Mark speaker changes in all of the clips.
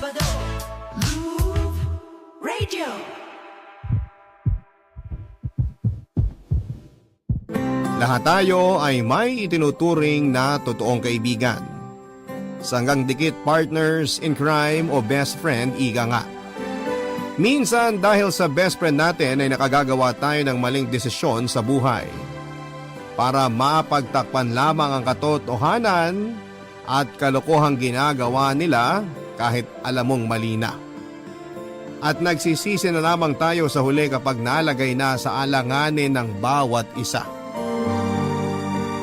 Speaker 1: Sabado, Groove Radio.
Speaker 2: Lahat tayo ay may itinuturing na totoong kaibigan. Sanggang dikit partners in crime o best friend, ika nga. Minsan dahil sa best friend natin ay nakagagawa tayo ng maling desisyon sa buhay. Para mapagtakpan lamang ang katotohanan at kalokohang ginagawa nila kahit alam mong mali na. At nagsisisi na lamang tayo sa huli kapag nalagay na sa alanganin ng bawat isa.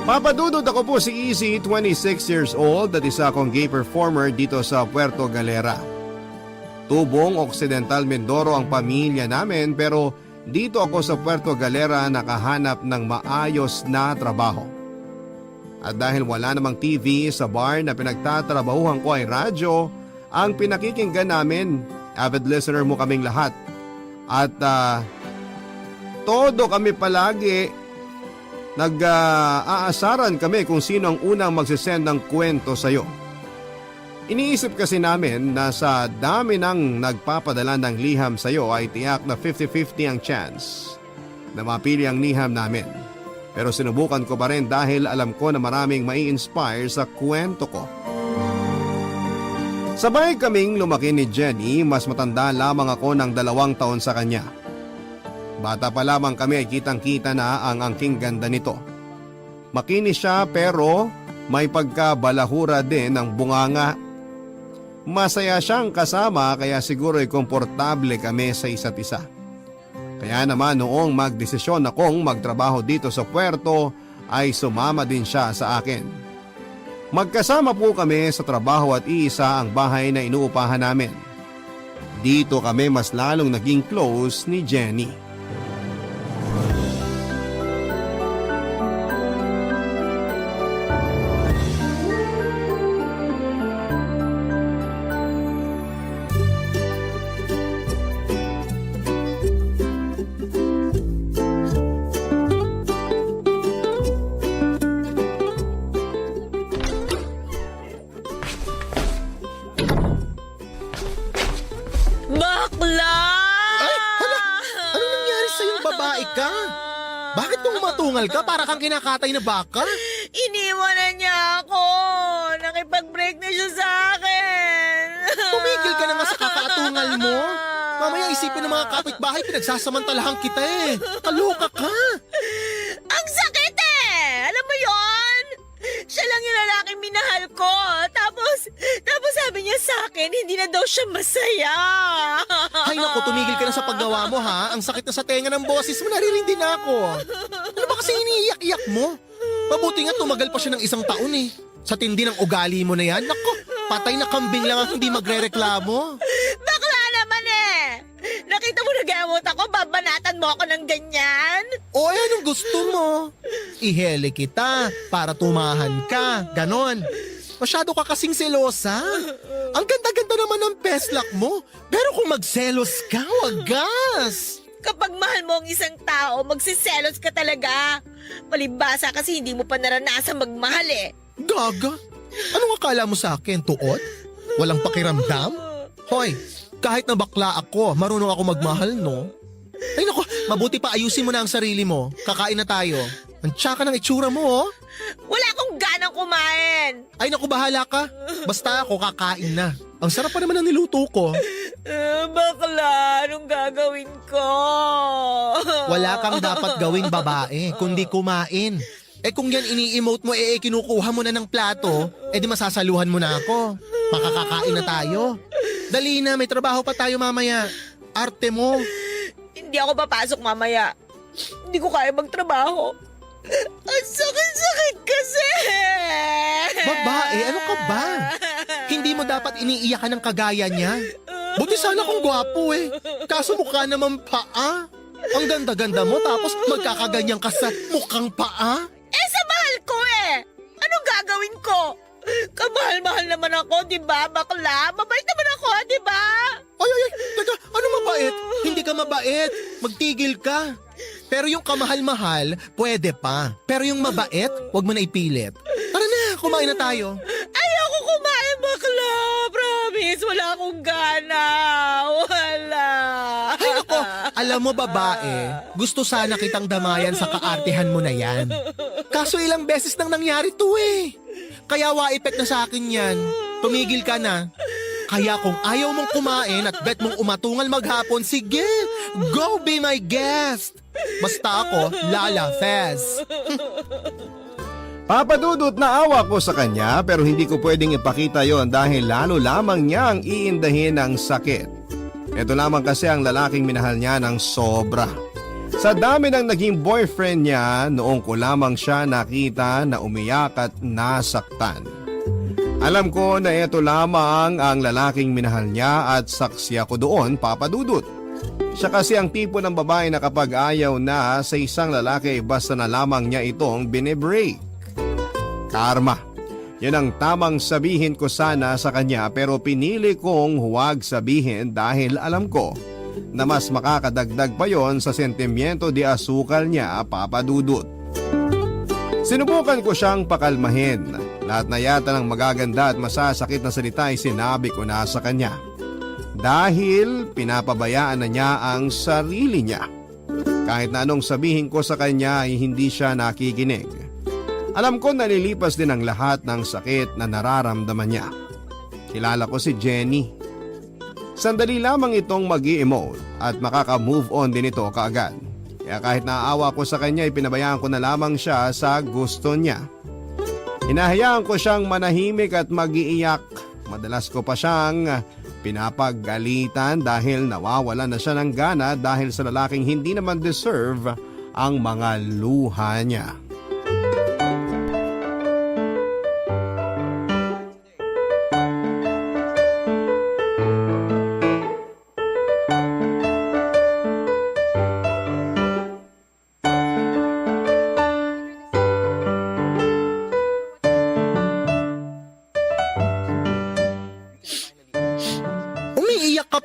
Speaker 2: Papadudod ako po si Easy, 26 years old at isa akong gay performer dito sa Puerto Galera. Tubong Occidental Mindoro ang pamilya namin pero dito ako sa Puerto Galera nakahanap ng maayos na trabaho. At dahil wala namang TV sa bar na pinagtatrabahuhan ko ay radyo, ang pinakikinggan namin, avid listener mo kaming lahat. At todo kami palagi nag-aasaran kami kung sino ang unang magsisend ng kwento sa'yo. Iniisip kasi namin na sa dami ng nagpapadala ng liham sa'yo ay tiyak na 50-50 ang chance na mapili ang liham namin. Pero sinubukan ko pa rin dahil alam ko na maraming mai-inspire sa kwento ko. Sabay kaming lumaki ni Jenny, mas matanda lamang ako ng 2 taon sa kanya. Bata pa lamang kami ay kitang-kita na ang angking ganda nito. Makinis siya pero may pagkabalahura din ng bunganga. Masaya siyang kasama kaya siguro ay komportable kami sa isa't isa. Kaya naman noong magdesisyon akong magtrabaho dito sa puerto ay sumama din siya sa akin. Magkasama po kami sa trabaho at iisa ang bahay na inuupahan namin. Dito kami mas lalong naging close ni Jenny.
Speaker 3: Bakla!
Speaker 4: Ay, hala! Ano nangyari sa'yong babae ka? Bakit tumatungal ka para kang kinakatay na baka?
Speaker 3: Iniwanan niya ako! Nakipag-break na siya sa akin!
Speaker 4: Tumigil ka na nga sa kakaatungal mo. Mamaya isipin ng mga kapitbahay pinagsasamantalahan kita eh. Kaloka ka!
Speaker 3: Ang sakit eh! Alam mo yon? Siya lang yung lalaking minahal ko. Tapos sabi niya sa akin, hindi na daw siya masaya.
Speaker 4: Ay naku, tumigil ka na sa paggawa mo ha. Ang sakit na sa tenga ng boses mo, naririndi na ako. Ano ba kasi iniiyak-iyak mo? Mabuti nga tumagal pa siya ng 1 taon eh. Sa tindi ng ugali mo na yan, naku, patay na kambing lang ang hindi magre-reklamo.
Speaker 3: Bakla naman eh! Nakita mo nagamot ako, babanatan mo ako ng ganyan?
Speaker 4: O anong gusto mo? Ihele kita para tumahan ka, ganon. Masyado ka kasing selosa. Ang ganda-ganda naman ng peslak mo. Pero kung magselos ka, wagas.
Speaker 3: Kapag mahal mo ang isang tao, magsiselos ka talaga. Palibhasa kasi hindi mo pa naranasan magmahal eh.
Speaker 4: Gaga? Anong akala mo sa akin, tuod? Walang pakiramdam? Hoy, kahit na bakla ako, marunong ako magmahal, no? Ay naku, mabuti pa ayusin mo na ang sarili mo. Kakain na tayo. Ang tsaka ng itsura mo, oh.
Speaker 3: Wala akong ganang kumain.
Speaker 4: Ay naku, bahala ka. Basta ako kakain na. Ang sarap pa naman ng niluto ko.
Speaker 3: Bakla, anong gagawin ko?
Speaker 4: Wala kang dapat gawin, babae, kundi kumain. Eh kung yan ini-emote mo, kinukuha mo na ng plato, di masasaluhan mo na ako. Makakakain na tayo. Dali na, may trabaho pa tayo mamaya. Arte mo.
Speaker 3: Hindi ako papasok mamaya. Hindi ko kaya magtrabaho. Ang sakit-sakit kasi!
Speaker 4: Babae, ano ka ba? Hindi mo dapat iniiyakan ng kagaya niya. Buti sana kung gwapo eh. Kaso mukha naman paa. Ang ganda-ganda mo tapos magkakaganyan ka sa mukhang paa.
Speaker 3: Sa mahal ko eh! Anong gagawin ko? Kamahal-mahal naman ako, di ba, bakla? Mabait naman ako, di ba?
Speaker 4: Ay, teka, ano mabait? Hindi ka mabait. Magtigil ka. Pero yung kamahal-mahal, pwede pa. Pero yung mabait, wag mo na ipilit. Tara na, kumain na tayo.
Speaker 3: Ayoko kumain, bakla. Promise. Please, wala akong gana. Wala.
Speaker 4: Ay nako, alam mo babae, gusto sana kitang damayan sa kaartehan mo na yan. Kaso ilang beses nang nangyari to eh. Kaya wa-effect na sa akin yan. Tumigil ka na. Kaya kung ayaw mong kumain at bet mong umatungal maghapon, sige, go be my guest. Basta ako, Lala Fez.
Speaker 2: Papadudot na awa ko sa kanya pero hindi ko pwedeng ipakita yon dahil lalo lamang niyang iindahin ang sakit. Ito lamang kasi ang lalaking minahal niya ng sobra. Sa dami ng naging boyfriend niya, noong ko lamang siya nakita na umiyak at nasaktan. Alam ko na ito lamang ang lalaking minahal niya at saksi ako doon, papadudot. Siya kasi ang tipo ng babae na kapag ayaw na sa isang lalaki basta na lamang niya itong binibreak. Karma. Yan ang tamang sabihin ko sana sa kanya pero pinili kong huwag sabihin dahil alam ko na mas makakadagdag pa yon sa sentimiento di asukal niya, papadudot. Sinubukan ko siyang pakalmahin. Lahat na yata ng magaganda at masasakit na salita ay sinabi ko na sa kanya. Dahil pinapabayaan na niya ang sarili niya. Kahit na anong sabihin ko sa kanya ay hindi siya nakikinig. Alam ko nalilipas din ang lahat ng sakit na nararamdaman niya. Kilala ko si Jenny. Sandali lamang itong mag-i-emote at makaka-move on din ito kaagad. Kaya kahit naaawa ko sa kanya, ipinabayaan ko na lamang siya sa gusto niya. Hinahayaan ko siyang manahimik at mag-iiyak. Madalas ko pa siyang pinapagalitan dahil nawawala na siya ng gana dahil sa lalaking hindi naman deserve ang mga luha niya.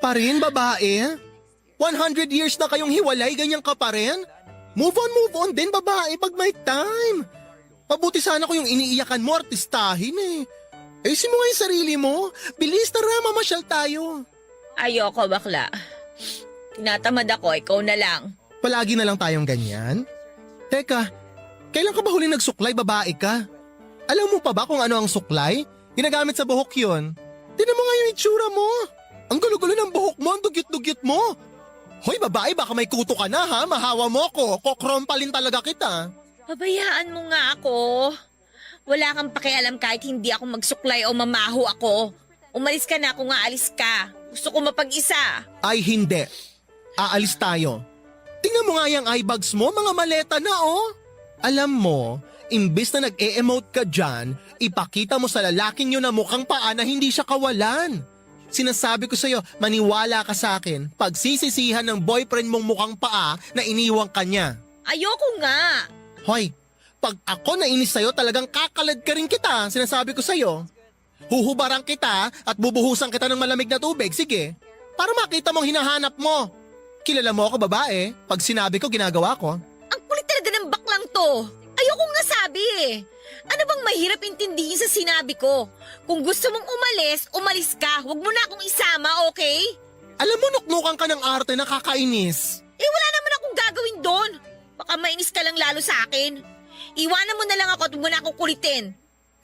Speaker 4: Pa rin, babae? 100 years na kayong hiwalay, ganyan ka pa rin? Move on din, babae, pag may time. Mabuti sana ko yung iniiyakan mo, artistahin eh. Ayusin mo nga yung sarili mo. Bilis, tara, mamasyal tayo.
Speaker 3: Ayoko, bakla. Tinatamad ako, ikaw na lang.
Speaker 4: Palagi na lang tayong ganyan? Teka, kailan ka ba huling nagsuklay, babae ka? Alam mo pa ba kung ano ang suklay? Ginagamit sa buhok yun. Tinan mo nga yung itsura mo. Ang gulo-gulo ng buhok mo, ang dugyot-dugyot mo. Hoy babae, baka may kuto ka na ha, mahawa mo ko, kokrompalin talaga kita.
Speaker 3: Pabayaan mo nga ako. Wala kang pakialam kahit hindi ako magsuklay o mamaho ako. Umalis ka na kung aalis ka. Gusto ko mapag-isa.
Speaker 4: Ay hindi, aalis tayo. Tingnan mo nga yung eye bags mo, mga maleta na oh. Alam mo, imbes na nag-e-emote ka dyan, ipakita mo sa lalaking yun na mukhang paa na hindi siya kawalan. Sinasabi ko sa'yo, maniwala ka sa akin, pagsisisihan ng boyfriend mong mukhang paa na iniwang ka niya.
Speaker 3: Ayoko nga.
Speaker 4: Hoy, pag ako nainis sa'yo, talagang kakalad ka rin kita, sinasabi ko sa'yo. Huhubaran kita at bubuhusan kita ng malamig na tubig, sige. Para makita mong hinahanap mo. Kilala mo ako babae, pag sinabi ko, ginagawa ko.
Speaker 3: Ang kulit talaga ng baklang to. Ayokong nasabi eh. Ano bang mahirap intindihin sa sinabi ko? Kung gusto mong umalis, umalis ka. Huwag mo na akong isama, okay?
Speaker 4: Alam mo, nuknukan ka ng arte, nakakainis.
Speaker 3: Eh wala naman akong gagawin doon. Baka mainis ka lang lalo sa akin. Iwanan mo na lang ako at huwag mo na akong kulitin.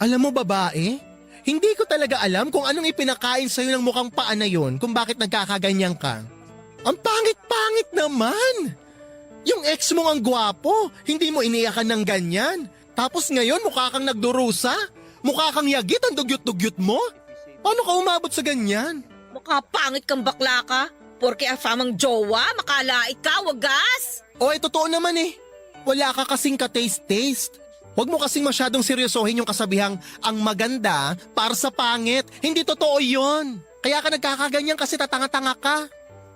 Speaker 4: Alam mo babae, hindi ko talaga alam kung anong ipinakain sa'yo ng mukhang paa na yun kung bakit nagkakaganyan ka. Ang pangit-pangit naman! Yung ex mong ang gwapo, hindi mo iniyakan ng ganyan. Tapos ngayon mukha kang nagdurusa? Mukha kang yagit ang dugyot-dugyot mo? Paano ka umabot sa ganyan?
Speaker 3: Mukha pangit kang bakla ka. Porke afamang jowa, makalait ka, wagas!
Speaker 4: O totoo naman eh. Wala ka kasing ka-taste-taste. Huwag mo kasing masyadong seryosohin yung kasabihang ang maganda para sa pangit. Hindi totoo yon. Kaya ka nagkakaganyan kasi tatanga-tanga ka.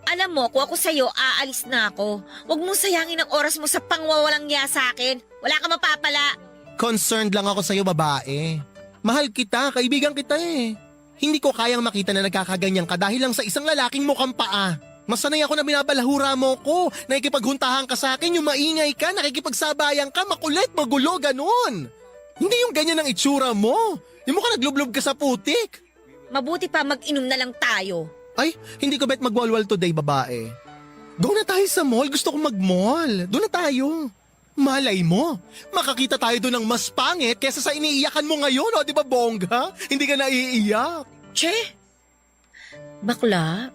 Speaker 3: Alam mo, kung ako sa'yo, aalis na ako. Huwag mong sayangin ang oras mo sa pangwawalang niya sa akin. Wala ka mapapala.
Speaker 4: Concerned lang ako sa'yo, babae. Mahal kita, kaibigan kita eh. Hindi ko kayang makita na nagkakaganyan ka dahil lang sa isang lalaking mukhang paa. Masanay ako na binabalahura mo ko, nakikipaghuntahan ka sa akin, yung maingay ka, nakikipagsabayan ka, makulit, magulo, ganun. Hindi yung ganyan ang itsura mo. Yung mukha naglublob ka sa putik.
Speaker 3: mabuti pa mag-inom na lang tayo.
Speaker 4: Ay, hindi ko bet magwalwal today, babae. Doon na tayo sa mall. Gusto kong mag-mall. Doon na tayo. Malay mo, makakita tayo doon ng mas pangit kesa sa iniiyakan mo ngayon, o di ba bongga? Hindi ka naiiyak.
Speaker 3: Che? Bakla?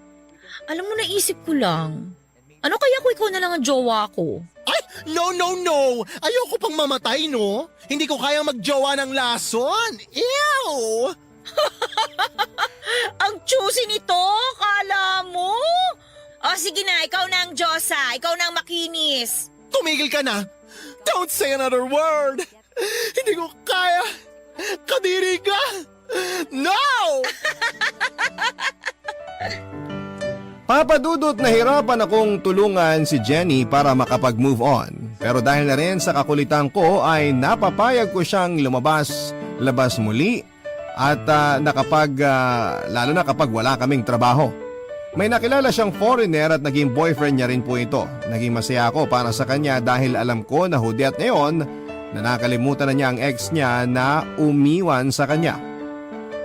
Speaker 3: Alam mo, naisip ko lang. Ano kaya kung ikaw na lang ang jowa ko?
Speaker 4: Ay, no, no, no. Ayoko pang mamatay, no? Hindi ko kayang magjowa ng lason. Ew!
Speaker 3: Ang choosy nito, kala mo? O sige na, ikaw na ang Diyosa, ikaw na ang makinis.
Speaker 4: Tumigil ka na. Don't say another word. Hindi ko kaya. Kadiri ka. No!
Speaker 2: Papadudot, nahirapan akong tulungan si Jenny para makapag-move on. Pero dahil na rin sa kakulitan ko ay napapayag ko siyang labas muli at lalo na kapag wala kaming trabaho. May nakilala siyang foreigner at naging boyfriend niya rin po ito. Naging masaya ako para sa kanya dahil alam ko na hudyat ngayon na nakalimutan na niya ang ex niya na umiwan sa kanya.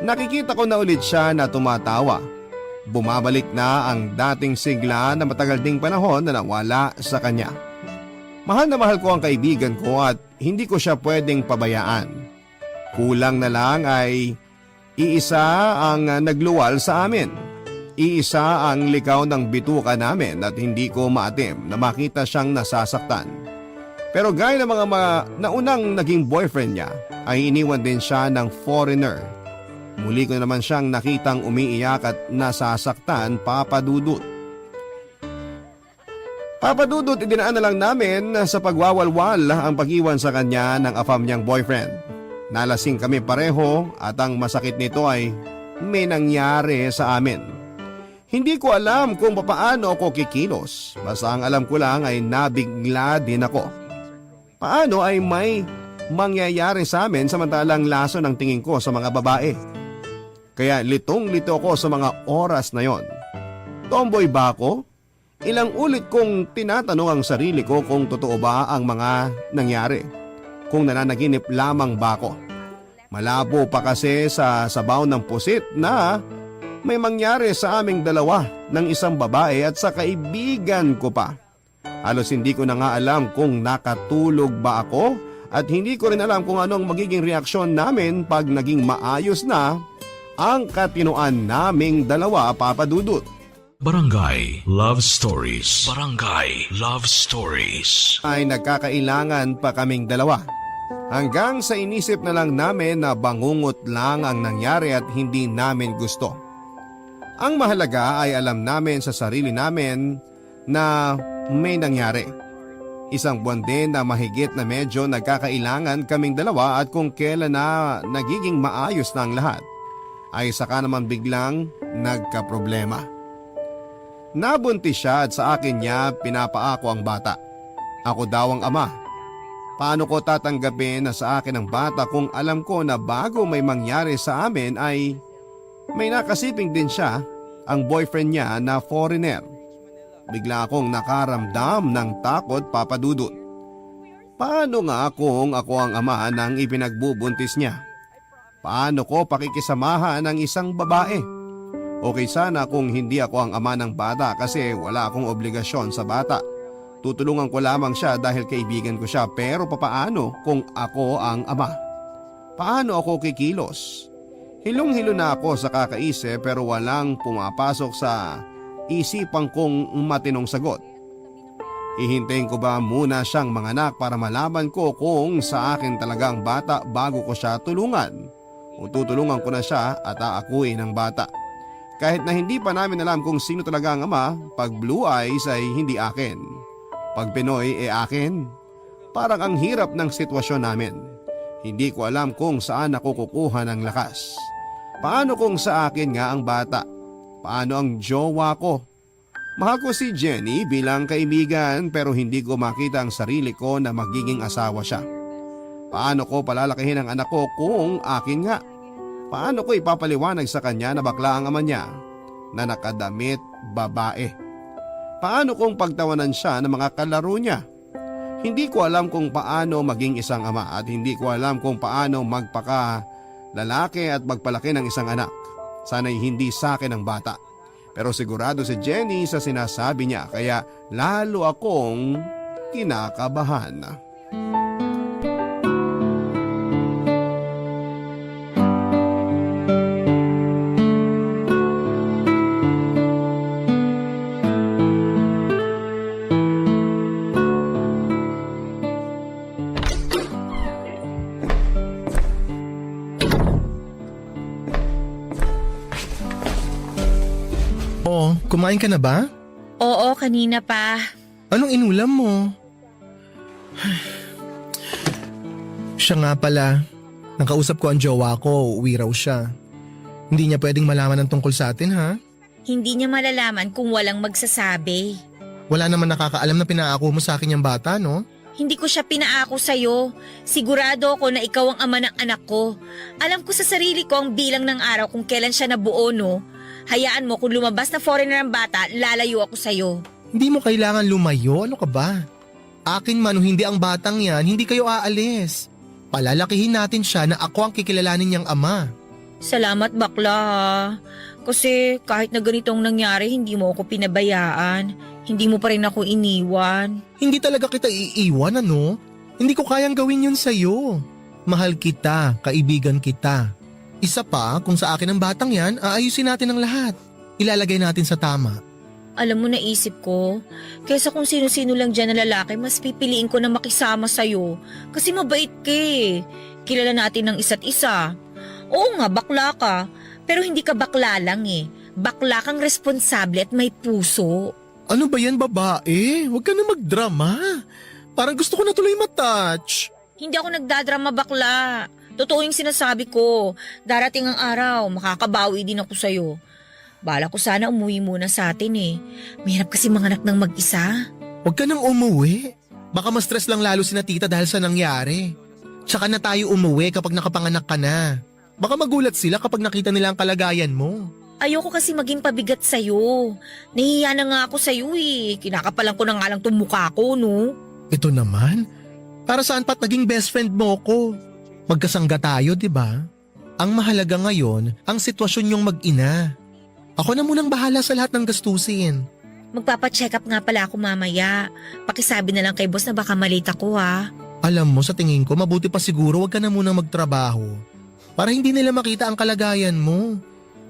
Speaker 2: Nakikita ko na ulit siya na tumatawa. Bumabalik na ang dating sigla na matagal ding panahon na nawala sa kanya. Mahal na mahal ko ang kaibigan ko at hindi ko siya pwedeng pabayaan. Kulang na lang ay iisa ang nagluwal sa amin. Iisa ang likaw ng bituka namin at hindi ko maatim na makita siyang nasasaktan. Pero gaya ng mga naunang naging boyfriend niya ay iniwan din siya ng foreigner. Muli ko naman siyang nakitang umiiyak at nasasaktan, Papadudot. Papadudot, idinaan na lang namin sa pagwawalwal ang pag-iwan sa kanya ng afam niyang boyfriend. Nalasing kami pareho at ang masakit nito ay may nangyari sa amin. Hindi ko alam kung paano ako kikilos. Basta ang alam ko lang ay nabigla din ako. Paano ay may mangyayari sa amin samantalang laso ng tingin ko sa mga babae? Kaya litong-lito ako sa mga oras na yon. Tomboy ba ako? Ilang ulit kong tinatanong ang sarili ko kung totoo ba ang mga nangyari. Kung nananaginip lamang ba ako. Malabo pa kasi sa sabaw ng pusit na may mangyari sa aming dalawa ng isang babae at sa kaibigan ko pa. Halos hindi ko na nga alam kung nakatulog ba ako at hindi ko rin alam kung anong magiging reaksyon namin pag naging maayos na ang katinoan naming dalawa, Papadudot.
Speaker 5: Barangay Love Stories. Barangay Love Stories.
Speaker 2: Ay nagkakailangan pa kaming dalawa. Hanggang sa inisip na lang namin na bangungot lang ang nangyari at hindi namin gusto. Ang mahalaga ay alam namin sa sarili namin na may nangyari. Isang buwan din na mahigit na medyo nagkakailangan kaming dalawa at kung kailan na nagiging maayos na ang lahat, ay saka naman biglang nagkaproblema. Nabuntis siya at sa akin niya pinapaako ang bata. Ako daw ang ama. Paano ko tatanggapin na sa akin ang bata kung alam ko na bago may mangyari sa amin ay may nakasiping din siya, ang boyfriend niya na foreigner. Bigla akong nakaramdam ng takot, Papadudot. Paano nga kung ako ang ama ng ipinagbubuntis niya? Paano ko pakikisamahan ng isang babae? Okay sana kung hindi ako ang ama ng bata kasi wala akong obligasyon sa bata. Tutulungan ko lamang siya dahil kaibigan ko siya, pero papaano kung ako ang ama? Paano ako kikilos? Hilong-hilo na ako sa kakaisip pero walang pumapasok sa isipan kong matinong sagot. Hihintayin ko ba muna siyang manganak para malaman ko kung sa akin talagang bata bago ko siya tulungan? O tutulungan ko na siya at aakuin ng bata? Kahit na hindi pa namin alam kung sino talaga ang ama, pag blue eyes ay hindi akin. Pag Pinoy akin. Parang ang hirap ng sitwasyon namin. Hindi ko alam kung saan ako kukuha ng lakas. Paano kung sa akin nga ang bata? Paano ang jowa ko? Mahal ko si Jenny bilang kaibigan pero hindi ko makita ang sarili ko na magiging asawa siya. Paano ko palalakihin ang anak ko kung akin nga? Paano ko ipapaliwanag sa kanya na bakla ang ama niya na nakadamit babae? Paano kung pagtawanan siya ng mga kalaro niya? Hindi ko alam kung paano maging isang ama at hindi ko alam kung paano magpaka lalaki at magpalaki ng isang anak. Sana'y hindi sa akin ang bata. Pero sigurado si Jenny sa sinasabi niya kaya lalo akong kinakabahan.
Speaker 4: Oh, kumain ka na ba?
Speaker 3: Oo, kanina pa.
Speaker 4: Anong inulam mo? Siya nga pala. Nakausap ko ang jowa ko, uuwi raw siya. Hindi niya pwedeng malaman ang tungkol sa atin, ha?
Speaker 3: Hindi niya malalaman kung walang magsasabi.
Speaker 4: Wala naman nakakaalam na pinaako mo sa akin yung bata, no?
Speaker 3: Hindi ko siya pinaako sa'yo. Sigurado ako na ikaw ang ama ng anak ko. Alam ko sa sarili ko ang bilang ng araw kung kailan siya nabuo, no? Hayaan mo kung lumabas na foreigner ang bata, lalayo ako sa'yo.
Speaker 4: Hindi mo kailangan lumayo, ano ka ba? Akin man o hindi ang batang yan, hindi kayo aalis. Palalakihin natin siya na ako ang kikilalanin niyang ama.
Speaker 3: Salamat bakla ha. Kasi kahit na ganitong nangyari, hindi mo ako pinabayaan. Hindi mo pa rin ako iniwan.
Speaker 4: Hindi talaga kita iiwan, ano? Hindi ko kayang gawin yun sa'yo. Mahal kita, kaibigan kita. Isa pa, kung sa akin ang batang yan, aayusin natin ang lahat. Ilalagay natin sa tama.
Speaker 3: Alam mo, naisip ko, kaysa kung sino-sino lang dyan na lalaki, mas pipiliin ko na makisama sa'yo. Kasi mabait ka eh. Kilala natin ng isa't isa. Oo nga, bakla ka. Pero hindi ka bakla lang eh. Bakla kang responsable at may puso.
Speaker 4: Ano ba yan, babae? Huwag ka na magdrama. Parang gusto ko na tuloy matouch.
Speaker 3: Hindi ako nagdadrama bakla. Totoo yung sinasabi ko. Darating ang araw, makakabawi din ako sa'yo. Bala ko sana umuwi muna sa atin eh. Mahirap kasi manganak ng mag-isa.
Speaker 4: Huwag ka nang umuwi. Baka ma-stress lang lalo si na tita dahil sa nangyari. Tsaka na tayo umuwi kapag nakapanganak ka na. Baka magulat sila kapag nakita nila ang kalagayan mo.
Speaker 3: Ayoko kasi maging pabigat sa'yo. Nahihiya na nga ako sa'yo eh. Kinakapalan ko na nga lang itong mukha ko, no?
Speaker 4: Ito naman? Para saan pa't naging best friend mo ko? Magkasangga tayo, di ba? Ang mahalaga ngayon, ang sitwasyon yung mag-ina. Ako na munang bahala sa lahat ng gastusin.
Speaker 3: Magpapacheck up nga pala ako mamaya. Pakisabi na lang kay boss na baka malita ko ha.
Speaker 4: Alam mo, sa tingin ko, mabuti pa siguro wag ka na munang magtrabaho. Para hindi nila makita ang kalagayan mo.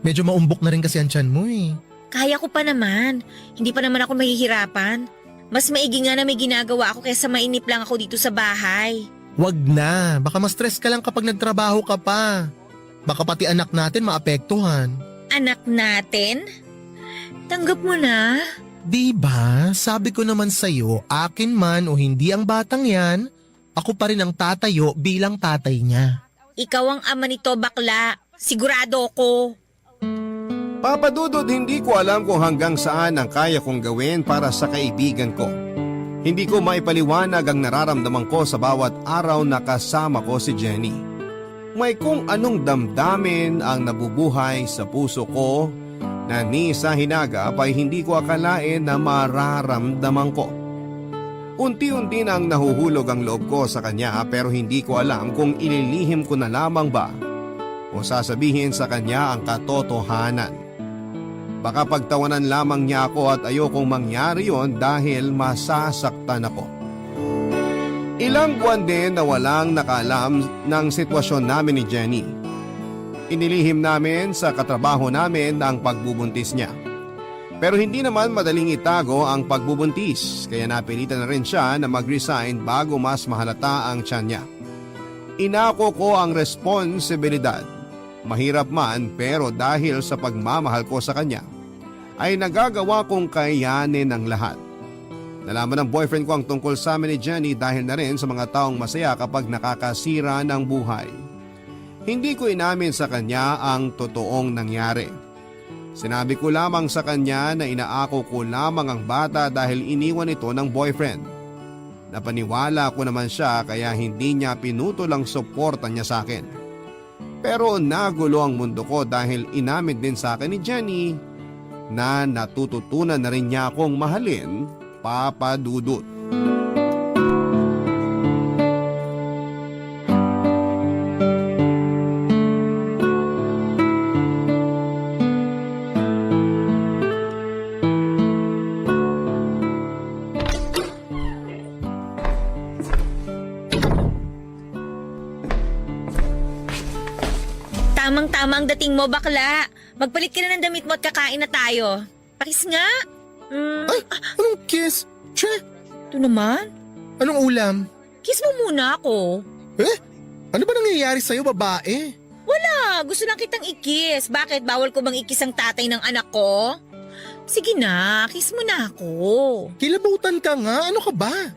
Speaker 4: Medyo maumbok na rin kasi ang tiyan mo eh.
Speaker 3: Kaya ko pa naman. Hindi pa naman ako mahihirapan. Mas maigi nga na may ginagawa ako kaysa mainip lang ako dito sa bahay.
Speaker 4: Wag na, baka ma-stress ka lang kapag nagtrabaho ka pa. Baka pati anak natin maapektuhan.
Speaker 3: Anak natin? Tanggap mo na?
Speaker 4: Diba, sabi ko naman sa'yo, akin man o hindi ang batang yan, ako pa rin ang tatayo bilang tatay niya.
Speaker 3: Ikaw ang ama nito, bakla. Sigurado ko.
Speaker 2: Papa Dudut, hindi ko alam kung hanggang saan ang kaya kong gawin para sa kaibigan ko. Hindi ko maipaliwanag ang nararamdaman ko sa bawat araw na kasama ko si Jenny. May kung anong damdamin ang nabubuhay sa puso ko na ni sa hinagap ay hindi ko akalain na mararamdaman ko. Unti-unti nang nahuhulog ang loob ko sa kanya pero hindi ko alam kung ililihim ko na lamang ba o sasabihin sa kanya ang katotohanan. Baka pagtawanan lamang niya ako at ayokong mangyari yon dahil masasaktan ako. Ilang buwan din na walang nakaalam ng sitwasyon namin ni Jenny. Inilihim namin sa katrabaho namin ang pagbubuntis niya. Pero hindi naman madaling itago ang pagbubuntis kaya napilitan na rin siya na mag-resign bago mas mahalata ang tiyan niya. Inako ko ang responsibilidad. Mahirap man pero dahil sa pagmamahal ko sa kanya ay nagagawa kong kayanin ang lahat. Nalaman ng boyfriend ko ang tungkol sa amin ni Jenny dahil na rin sa mga taong masaya kapag nakakasira ng buhay. Hindi ko inamin sa kanya ang totoong nangyari. Sinabi ko lamang sa kanya na inaako ko lamang ang bata dahil iniwan ito ng boyfriend. Napaniwala ko naman siya kaya hindi niya pinutol ang suporta niya sa akin. Pero nagulo ang mundo ko dahil inamin din sa akin ni Jenny na natututunan na rin niya akong mahalin, Papa Dudut.
Speaker 3: ang dating mo, bakla. Magpalit ka na ng damit mo at kakain na tayo. Pakis nga.
Speaker 4: Ay, anong kiss? Che,
Speaker 3: Ito naman.
Speaker 4: anong ulam?
Speaker 3: Kiss mo muna ako.
Speaker 4: Ano ba nangyayari sa'yo, babae?
Speaker 3: Wala, gusto lang kitang ikis. Bakit? Bawal ko bang ikis ang tatay ng anak ko? Sige na, kiss mo na ako.
Speaker 4: Kilabutan ka nga, ano ka ba?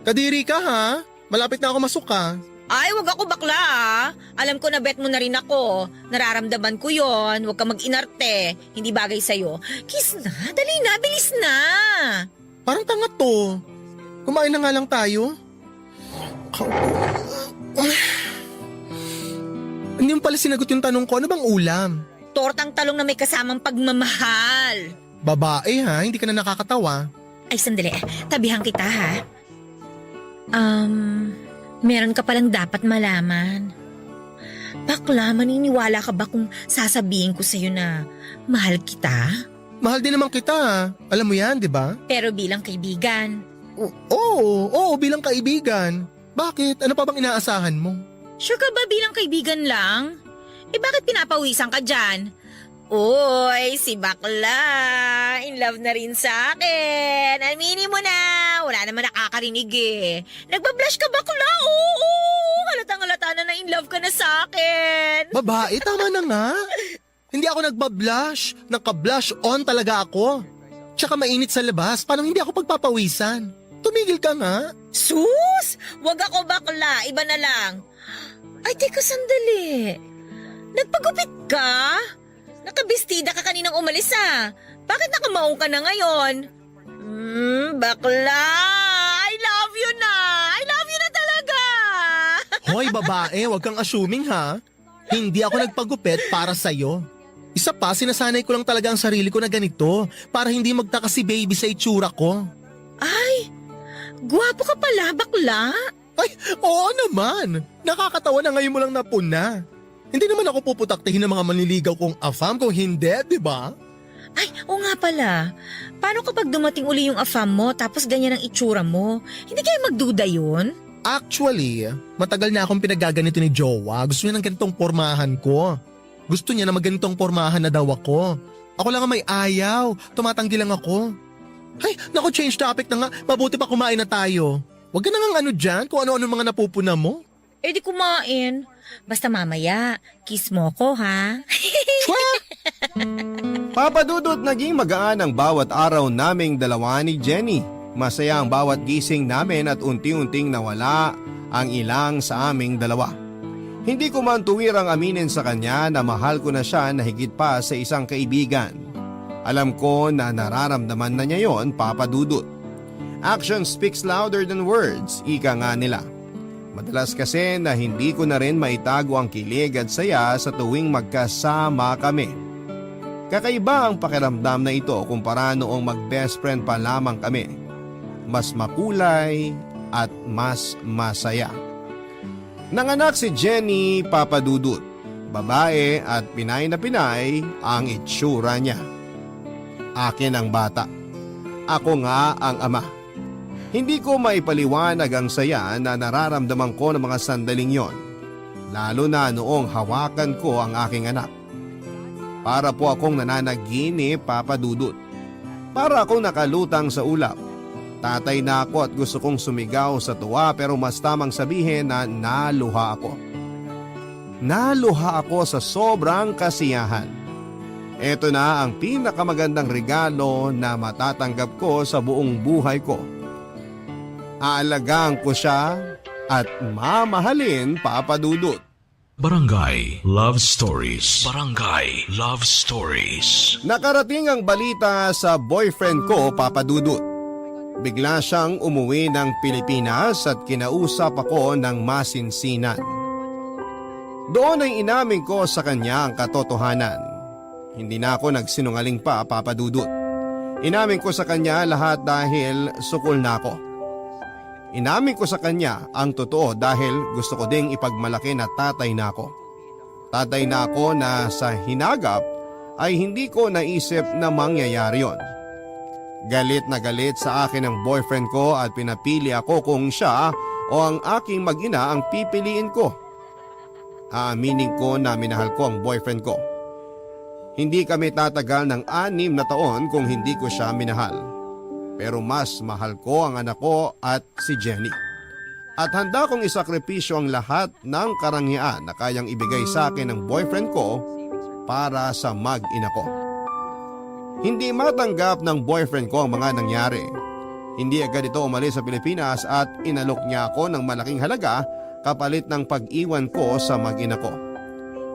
Speaker 4: Kadiri ka ha? Malapit na ako masuka.
Speaker 3: Ay, wag ako bakla ah. Alam ko na bet mo na rin ako. Nararamdaman ko yon. Huwag ka mag-inarte. Hindi bagay sa'yo. Kiss na, dali na, bilis na.
Speaker 4: Parang tanga to. Kumain na nga lang tayo. Hindi mo pala sinagot yung tanong ko, ano bang ulam?
Speaker 3: Tortang talong na may kasamang pagmamahal.
Speaker 4: Babae ha, hindi ka na nakakatawa.
Speaker 3: Ay, sandali. Tabihan kita ha. Meron ka palang dapat malaman. Bakla, maniniwala ka ba kung sasabihin ko sa'yo na mahal kita?
Speaker 4: Mahal din naman kita ha. Alam mo yan, di ba?
Speaker 3: Pero bilang kaibigan.
Speaker 4: Oo, bilang kaibigan. Bakit? Ano pa bang inaasahan mo?
Speaker 3: Sure ka ba bilang kaibigan lang? Eh bakit pinapawisan ka dyan? Uy, si bakla. In love na rin sa akin. Aminin mo na. Wala naman nakakarinig eh. Nagbablush ka bakla? Oo. Halatang-halata na in love ka na sa akin.
Speaker 4: Babae, tama na nga. Hindi ako nagbablush. Naka-blush on talaga ako. Tsaka mainit sa labas. Parang hindi ako pagpapawisan. Tumigil ka nga.
Speaker 3: Sus! Wag ako bakla. Iba na lang. Ay, teka sandali. Nagpagupit ka? Nakabistida ka kaninang umalis ah. Bakit nakamaong ka na ngayon? Bakla! I love you na! I love you na talaga!
Speaker 4: Hoy babae, wag kang assuming ha. Hindi ako nagpagupit para sa'yo. Isa pa, sinasanay ko lang talaga ang sarili ko na ganito para hindi magtaka si baby sa itsura ko.
Speaker 3: Ay! Gwapo ka pala, bakla!
Speaker 4: Ay, oo naman. Nakakatawa na ngayon mo lang napuna. Hindi naman ako puputaktihin ng mga manliligaw kong afam kung hindi, di ba?
Speaker 3: Ay, oo nga pala. Paano kapag dumating uli yung afam mo tapos ganyan ang itsura mo? Hindi kayo magduda yun?
Speaker 4: Actually, matagal na akong pinagaganito ni Jowa. Gusto niya ng ganitong pormahan ko. Gusto niya na magganitong pormahan na daw ako. Ako lang ang may ayaw. Tumatanggi lang ako. Ay, naku, change topic na nga. Mabuti pa kumain na tayo. Huwag ka na nga ano dyan kung ano-ano mga napupuna mo.
Speaker 3: Eh di kumain. Basta mamaya, kiss mo ko ha?
Speaker 2: Papadudot naging magaan ang bawat araw naming dalawa ni Jenny. Masaya ang bawat gising namin at unti-unting nawala ang ilang sa aming dalawa. Hindi ko man tuwirang aminin sa kanya na mahal ko na siya na higit pa sa isang kaibigan. Alam ko na nararamdaman na niya yon, Papadudot. Action speaks louder than words, ika nga nila. Madalas kasi na hindi ko na rin maitago ang kilig at saya sa tuwing magkasama kami. Kakaiba ang pakiramdam na ito kumpara noong mag-best friend pa lamang kami. Mas makulay at mas masaya. Nanganak si Jenny, Papadudut. Babae at Pinay na Pinay ang itsura niya. Akin ang bata. Ako nga ang ama. Hindi ko maipaliwanag ang saya na nararamdaman ko ng mga sandaling yon. Lalo na noong hawakan ko ang aking anak. Para po akong nananaginip, Papadudut. Para akong nakalutang sa ulap. Tatay na ako at gusto kong sumigaw sa tuwa pero mas tamang sabihin na naluha ako. Naluha ako sa sobrang kasiyahan. Ito na ang pinakamagandang regalo na matatanggap ko sa buong buhay ko. Aalagaan ko siya at mamahalin, Papadudut.
Speaker 5: Barangay Love Stories. Barangay Love Stories.
Speaker 2: Nakarating ang balita sa boyfriend ko, Papadudut. Bigla siyang umuwi ng Pilipinas at kinausap ako ng masinsinan. Doon ay inamin ko sa kanya ang katotohanan. Hindi na ako nagsinungaling pa, Papadudut. Inamin ko sa kanya lahat dahil sukol na ako. Inamin ko sa kanya ang totoo dahil gusto ko ding ipagmalaki na tatay na ako. Tatay na ako na sa hinagap ay hindi ko naisip na mangyayari yon. Galit na galit sa akin ang boyfriend ko at pinapili ako kung siya o ang aking mag-ina ang pipiliin ko. Aaminin ko na minahal ko ang boyfriend ko. Hindi kami tatagal ng 6 na taon kung hindi ko siya minahal. Pero mas mahal ko ang anak ko at si Jenny. At handa kong isakripisyo ang lahat ng karangyaan na kayang ibigay sa akin ng boyfriend ko para sa mag-ina ko. Hindi matanggap ng boyfriend ko ang mga nangyari. Hindi agad ito umalis sa Pilipinas at inalok niya ako ng malaking halaga kapalit ng pag-iwan ko sa mag-ina ko.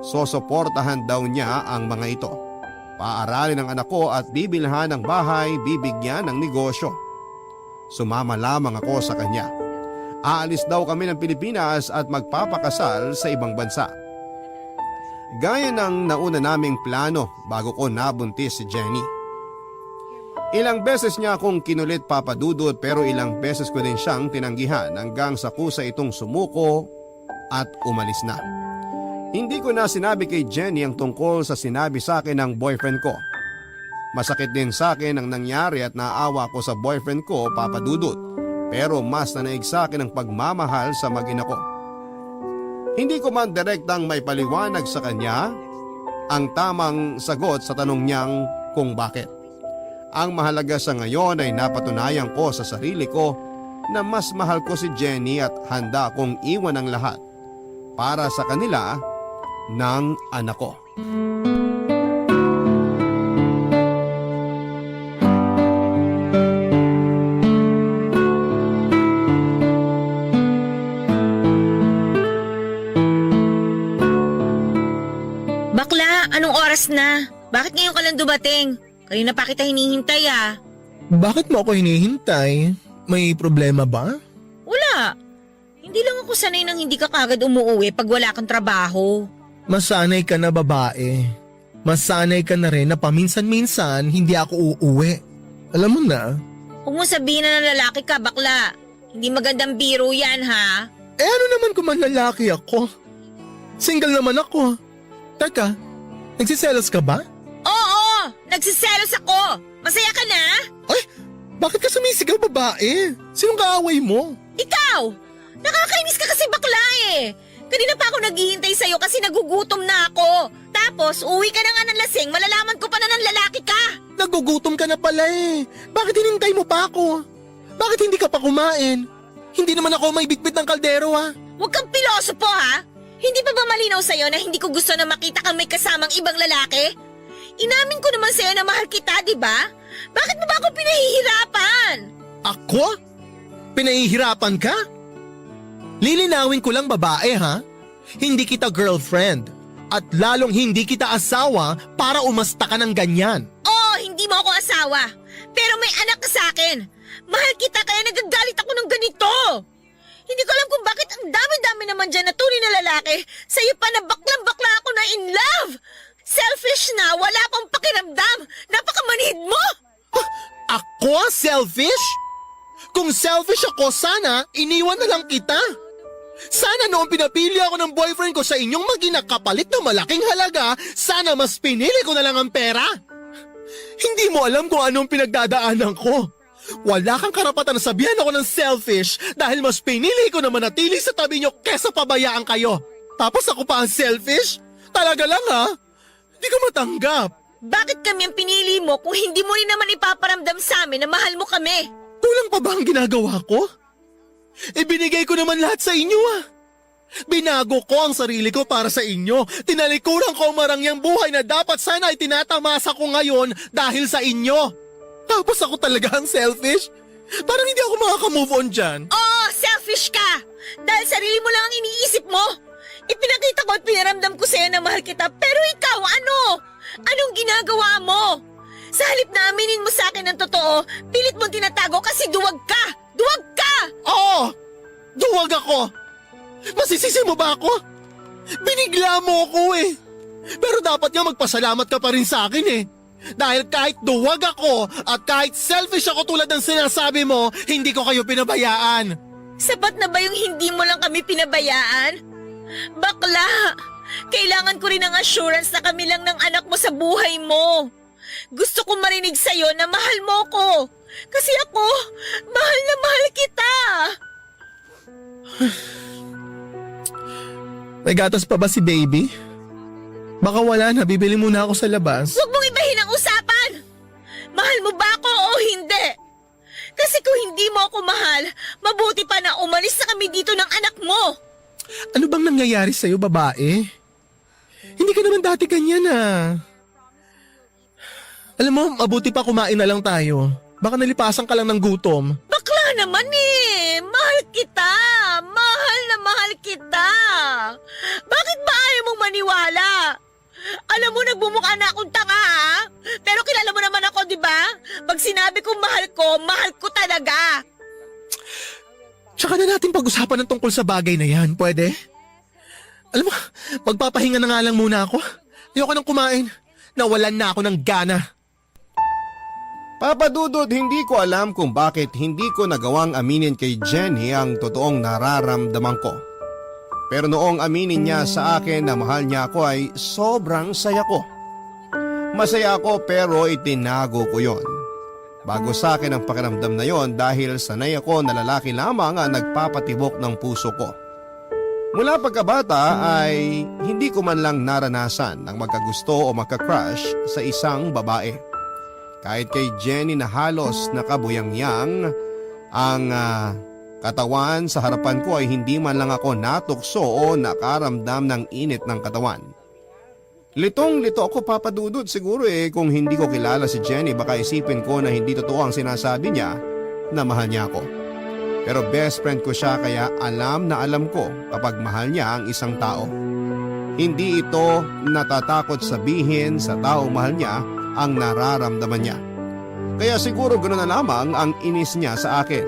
Speaker 2: Sosuportahan daw niya ang mga ito. Paaralin ang anak ko at bibilhan ng bahay, bibigyan ng negosyo. Sumama lamang ako sa kanya. Aalis daw kami ng Pilipinas at magpapakasal sa ibang bansa. Gaya ng nauna naming plano bago ko nabuntis si Jenny. Ilang beses niya akong kinulit papadudot pero ilang beses ko din siyang tinanggihan hanggang sa kusa itong sumuko at umalis na. Hindi ko na sinabi kay Jenny ang tungkol sa sinabi sa akin ng boyfriend ko. Masakit din sa akin ang nangyari at naawa ko sa boyfriend ko papadudot. Pero mas nanaig sa akin ang pagmamahal sa mag-ina ko. Hindi ko man direktang may paliwanag sa kanya ang tamang sagot sa tanong niyang kung bakit. Ang mahalaga sa ngayon ay napatunayan ko sa sarili ko na mas mahal ko si Jenny at handa kong iwan ang lahat para sa kanila ng anak ko.
Speaker 3: Bakla, anong oras na? Bakit ngayon ka lang dumating? Kanina pa kita hinihintay ah.
Speaker 4: Bakit mo ako hinihintay? May problema ba?
Speaker 3: Wala. Hindi lang ako sanay nang hindi ka kagad umuwi pag wala kang trabaho.
Speaker 4: Masanay ka na babae. Masanay ka na rin na paminsan-minsan hindi ako uuwi. Alam mo na.
Speaker 3: Huwag mo sabihin na ng lalaki ka, bakla. Hindi magandang biro yan ha.
Speaker 4: Eh ano naman kung man lalaki ako? Single naman ako. Teka, nagsiselos ka ba?
Speaker 3: Oo, nagsiselos ako. Masaya ka na?
Speaker 4: Ay, bakit ka sumisigaw babae? Sinong kaaway mo?
Speaker 3: Ikaw! Nakakainis ka kasi bakla eh. Kanina pa ako naghihintay sa'yo kasi nagugutom na ako. Tapos, uwi ka na nga ng lasing, malalaman ko pa na ng lalaki ka.
Speaker 4: Nagugutom ka na pala eh. Bakit hinintay mo pa ako? Bakit hindi ka pa kumain? Hindi naman ako may bitbit ng kaldero ha.
Speaker 3: Huwag kang pilosopo ha. Hindi pa ba malinaw sa'yo na hindi ko gusto na makita kang may kasamang ibang lalaki? Inamin ko naman sa'yo na mahal kita, di ba? Bakit mo ba ako pinahihirapan?
Speaker 4: Ako? Pinahihirapan ka? Lilinawin ko lang babae ha. Hindi kita girlfriend. At lalong hindi kita asawa para umasta ka ng ganyan.
Speaker 3: Oo, hindi mo ako asawa. Pero may anak ka sa akin. Mahal kita kaya nagagalit ako ng ganito. Hindi ko alam kung bakit ang dami-dami naman dyan na tunay na lalaki. Sa'yo pa na baklang-bakla ako na in love. Selfish na, wala akong pakiramdam. Napakamanhid mo.
Speaker 4: Ako selfish? Kung selfish ako, sana iniwan na lang kita. Sana noong pinapili ako ng boyfriend ko sa inyong mag-ina kapalit ng malaking halaga, sana mas pinili ko na lang ang pera. Hindi mo alam kung anong pinagdadaanan ko. Wala kang karapatan na sabihan ako ng selfish dahil mas pinili ko na manatili sa tabi nyo kesa pabayaan kayo. Tapos ako pa ang selfish? Talaga lang ha? Hindi ko matanggap.
Speaker 3: Bakit kami ang pinili mo kung hindi mo rin naman ipaparamdam sa amin na mahal mo kami?
Speaker 4: Kulang pa ba ang ginagawa ko? Ibinigay ko naman lahat sa inyo ah. Binago ko ang sarili ko para sa inyo. Tinalikuran ko ang marangyang buhay na dapat sana ay tinatamasa ko ngayon dahil sa inyo. Tapos ako talaga ang selfish? Parang hindi ako makaka-move on dyan.
Speaker 3: Oo, selfish ka! Dahil sarili mo lang ang iniisip mo. Ipinakita ko at pinaramdam ko sa'yo na mahal kita, pero ikaw ano? Anong ginagawa mo? Sa halip na aminin mo sa akin ng totoo, pilit mong tinatago kasi duwag ka! Duwag ka!
Speaker 4: Oo! Duwag ako! Masisisi mo ba ako? Binigla mo ako eh. Pero dapat nga magpasalamat ka pa rin sa akin eh. Dahil kahit duwag ako at kahit selfish ako tulad ng sinasabi mo, hindi ko kayo pinabayaan.
Speaker 3: Sapat na ba yung hindi mo lang kami pinabayaan? Bakla! Kailangan ko rin ng assurance na kami lang ng anak mo sa buhay mo. Gusto ko marinig sa'yo na mahal mo ko. Kasi ako, mahal na mahal kita.
Speaker 4: May gatas pa ba si baby? Baka wala na, bibili muna ako sa labas.
Speaker 3: Huwag mong ibahin ang usapan! Mahal mo ba ako o hindi? Kasi kung hindi mo ako mahal, mabuti pa na umalis na kami dito ng anak mo.
Speaker 4: Ano bang nangyayari sa'yo, babae? Hindi ka naman dati ganyan Alam mo, mabuti pa kumain na lang tayo. Baka nalipasan ka lang ng gutom.
Speaker 3: Bakla naman eh! Mahal kita! Mahal na mahal kita! Bakit ba ayaw mong maniwala? Alam mo, nagbumukha na akong tanga ha? Pero kilala mo naman ako, di ba? Pag sinabi kong mahal ko talaga!
Speaker 4: Tsaka na natin pag-usapan ng tungkol sa bagay na yan, pwede? Alam mo, magpapahinga na nga lang muna ako. Ayoko nang kumain. Nawalan na ako ng gana.
Speaker 2: Papa Dudut, hindi ko alam kung bakit hindi ko nagawang aminin kay Jenny ang totoong nararamdaman ko. Pero noong aminin niya sa akin na mahal niya ako ay sobrang saya ko. Masaya ako pero itinago ko yon. Bago sa akin ang pakiramdam na yon dahil sanay ako na lalaki lamang ang nagpapatibok ng puso ko. Mula pagkabata ay hindi ko man lang naranasan ang magkagusto o magka-crush sa isang babae. Kahit kay Jenny na halos nakabuyangyang ang katawan sa harapan ko ay hindi man lang ako natukso o nakaramdam ng init ng katawan. Litong-lito ako, Papa Dudut, siguro kung hindi ko kilala si Jenny baka isipin ko na hindi totoo ang sinasabi niya na mahal niya ako. Pero best friend ko siya kaya alam na alam ko kapag mahal niya ang isang tao. Hindi ito natatakot sabihin sa taong mahal niya ang nararamdaman niya. Kaya siguro ganoon na lamang ang inis niya sa akin,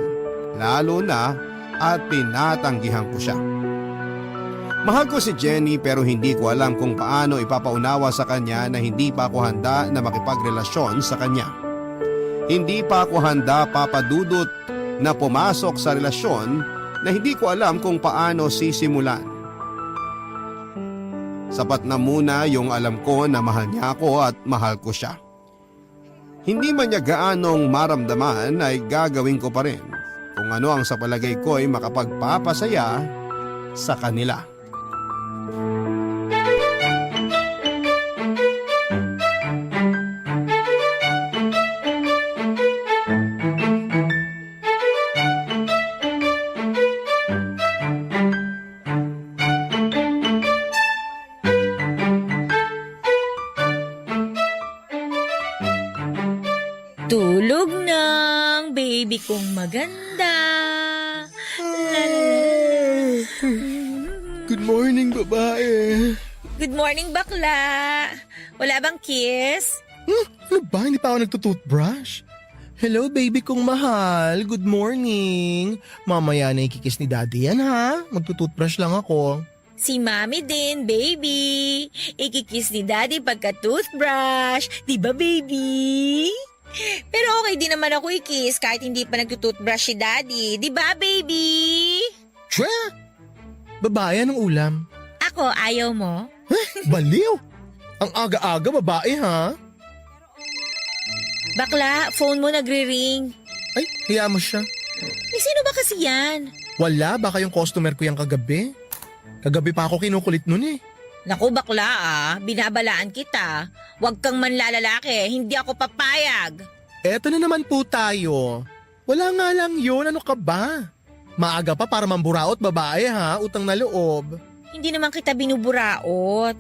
Speaker 2: lalo na at tinatanggihan ko siya. Mahal ko si Jenny pero hindi ko alam kung paano ipapaunawa sa kanya na hindi pa ako handa na makipagrelasyon sa kanya. Hindi pa ako handa, Papa Dudut, na pumasok sa relasyon na hindi ko alam kung paano sisimulan. Sapat na muna yung alam ko na mahal niya ako at mahal ko siya. Hindi man niya gaanong maramdaman ay gagawin ko pa rin kung ano ang sa palagay ko ay makapagpapasaya sa kanila.
Speaker 3: Tulog ng baby kong maganda. La, la, la.
Speaker 4: Good morning, babae.
Speaker 3: Good morning, bakla. Wala bang kiss?
Speaker 4: Ano ba? Hindi pa ako nagtutoothbrush? Hello, baby kong mahal. Good morning. Mamaya na ikikis ni daddy yan, ha? Magtutoothbrush lang ako.
Speaker 3: Si mami din, baby. Ikikiss ni daddy pagka-toothbrush. Diba, baby? Pero okay din naman ako i-kiss kahit hindi pa nagtutoothbrush si daddy. Diba, baby?
Speaker 4: Tcha! Babae, anong ulam?
Speaker 3: Ako, ayaw mo?
Speaker 4: Baliw! Ang aga-aga, babae, ha?
Speaker 3: Bakla, phone mo nagre-ring.
Speaker 4: Ay, hiya mo siya.
Speaker 3: Sino ba kasi yan?
Speaker 4: Wala, baka yung customer ko yung kagabi. Kagabi pa ako kinukulit nun
Speaker 3: Naku, bakla binabalaan kita. Huwag kang manlalalaki, hindi ako papayag.
Speaker 4: Eto na naman po tayo. Wala nga lang yun, ano ka ba? Maaga pa para mamburaot, babae, ha? Utang na loob.
Speaker 3: Hindi naman kita binuburaot.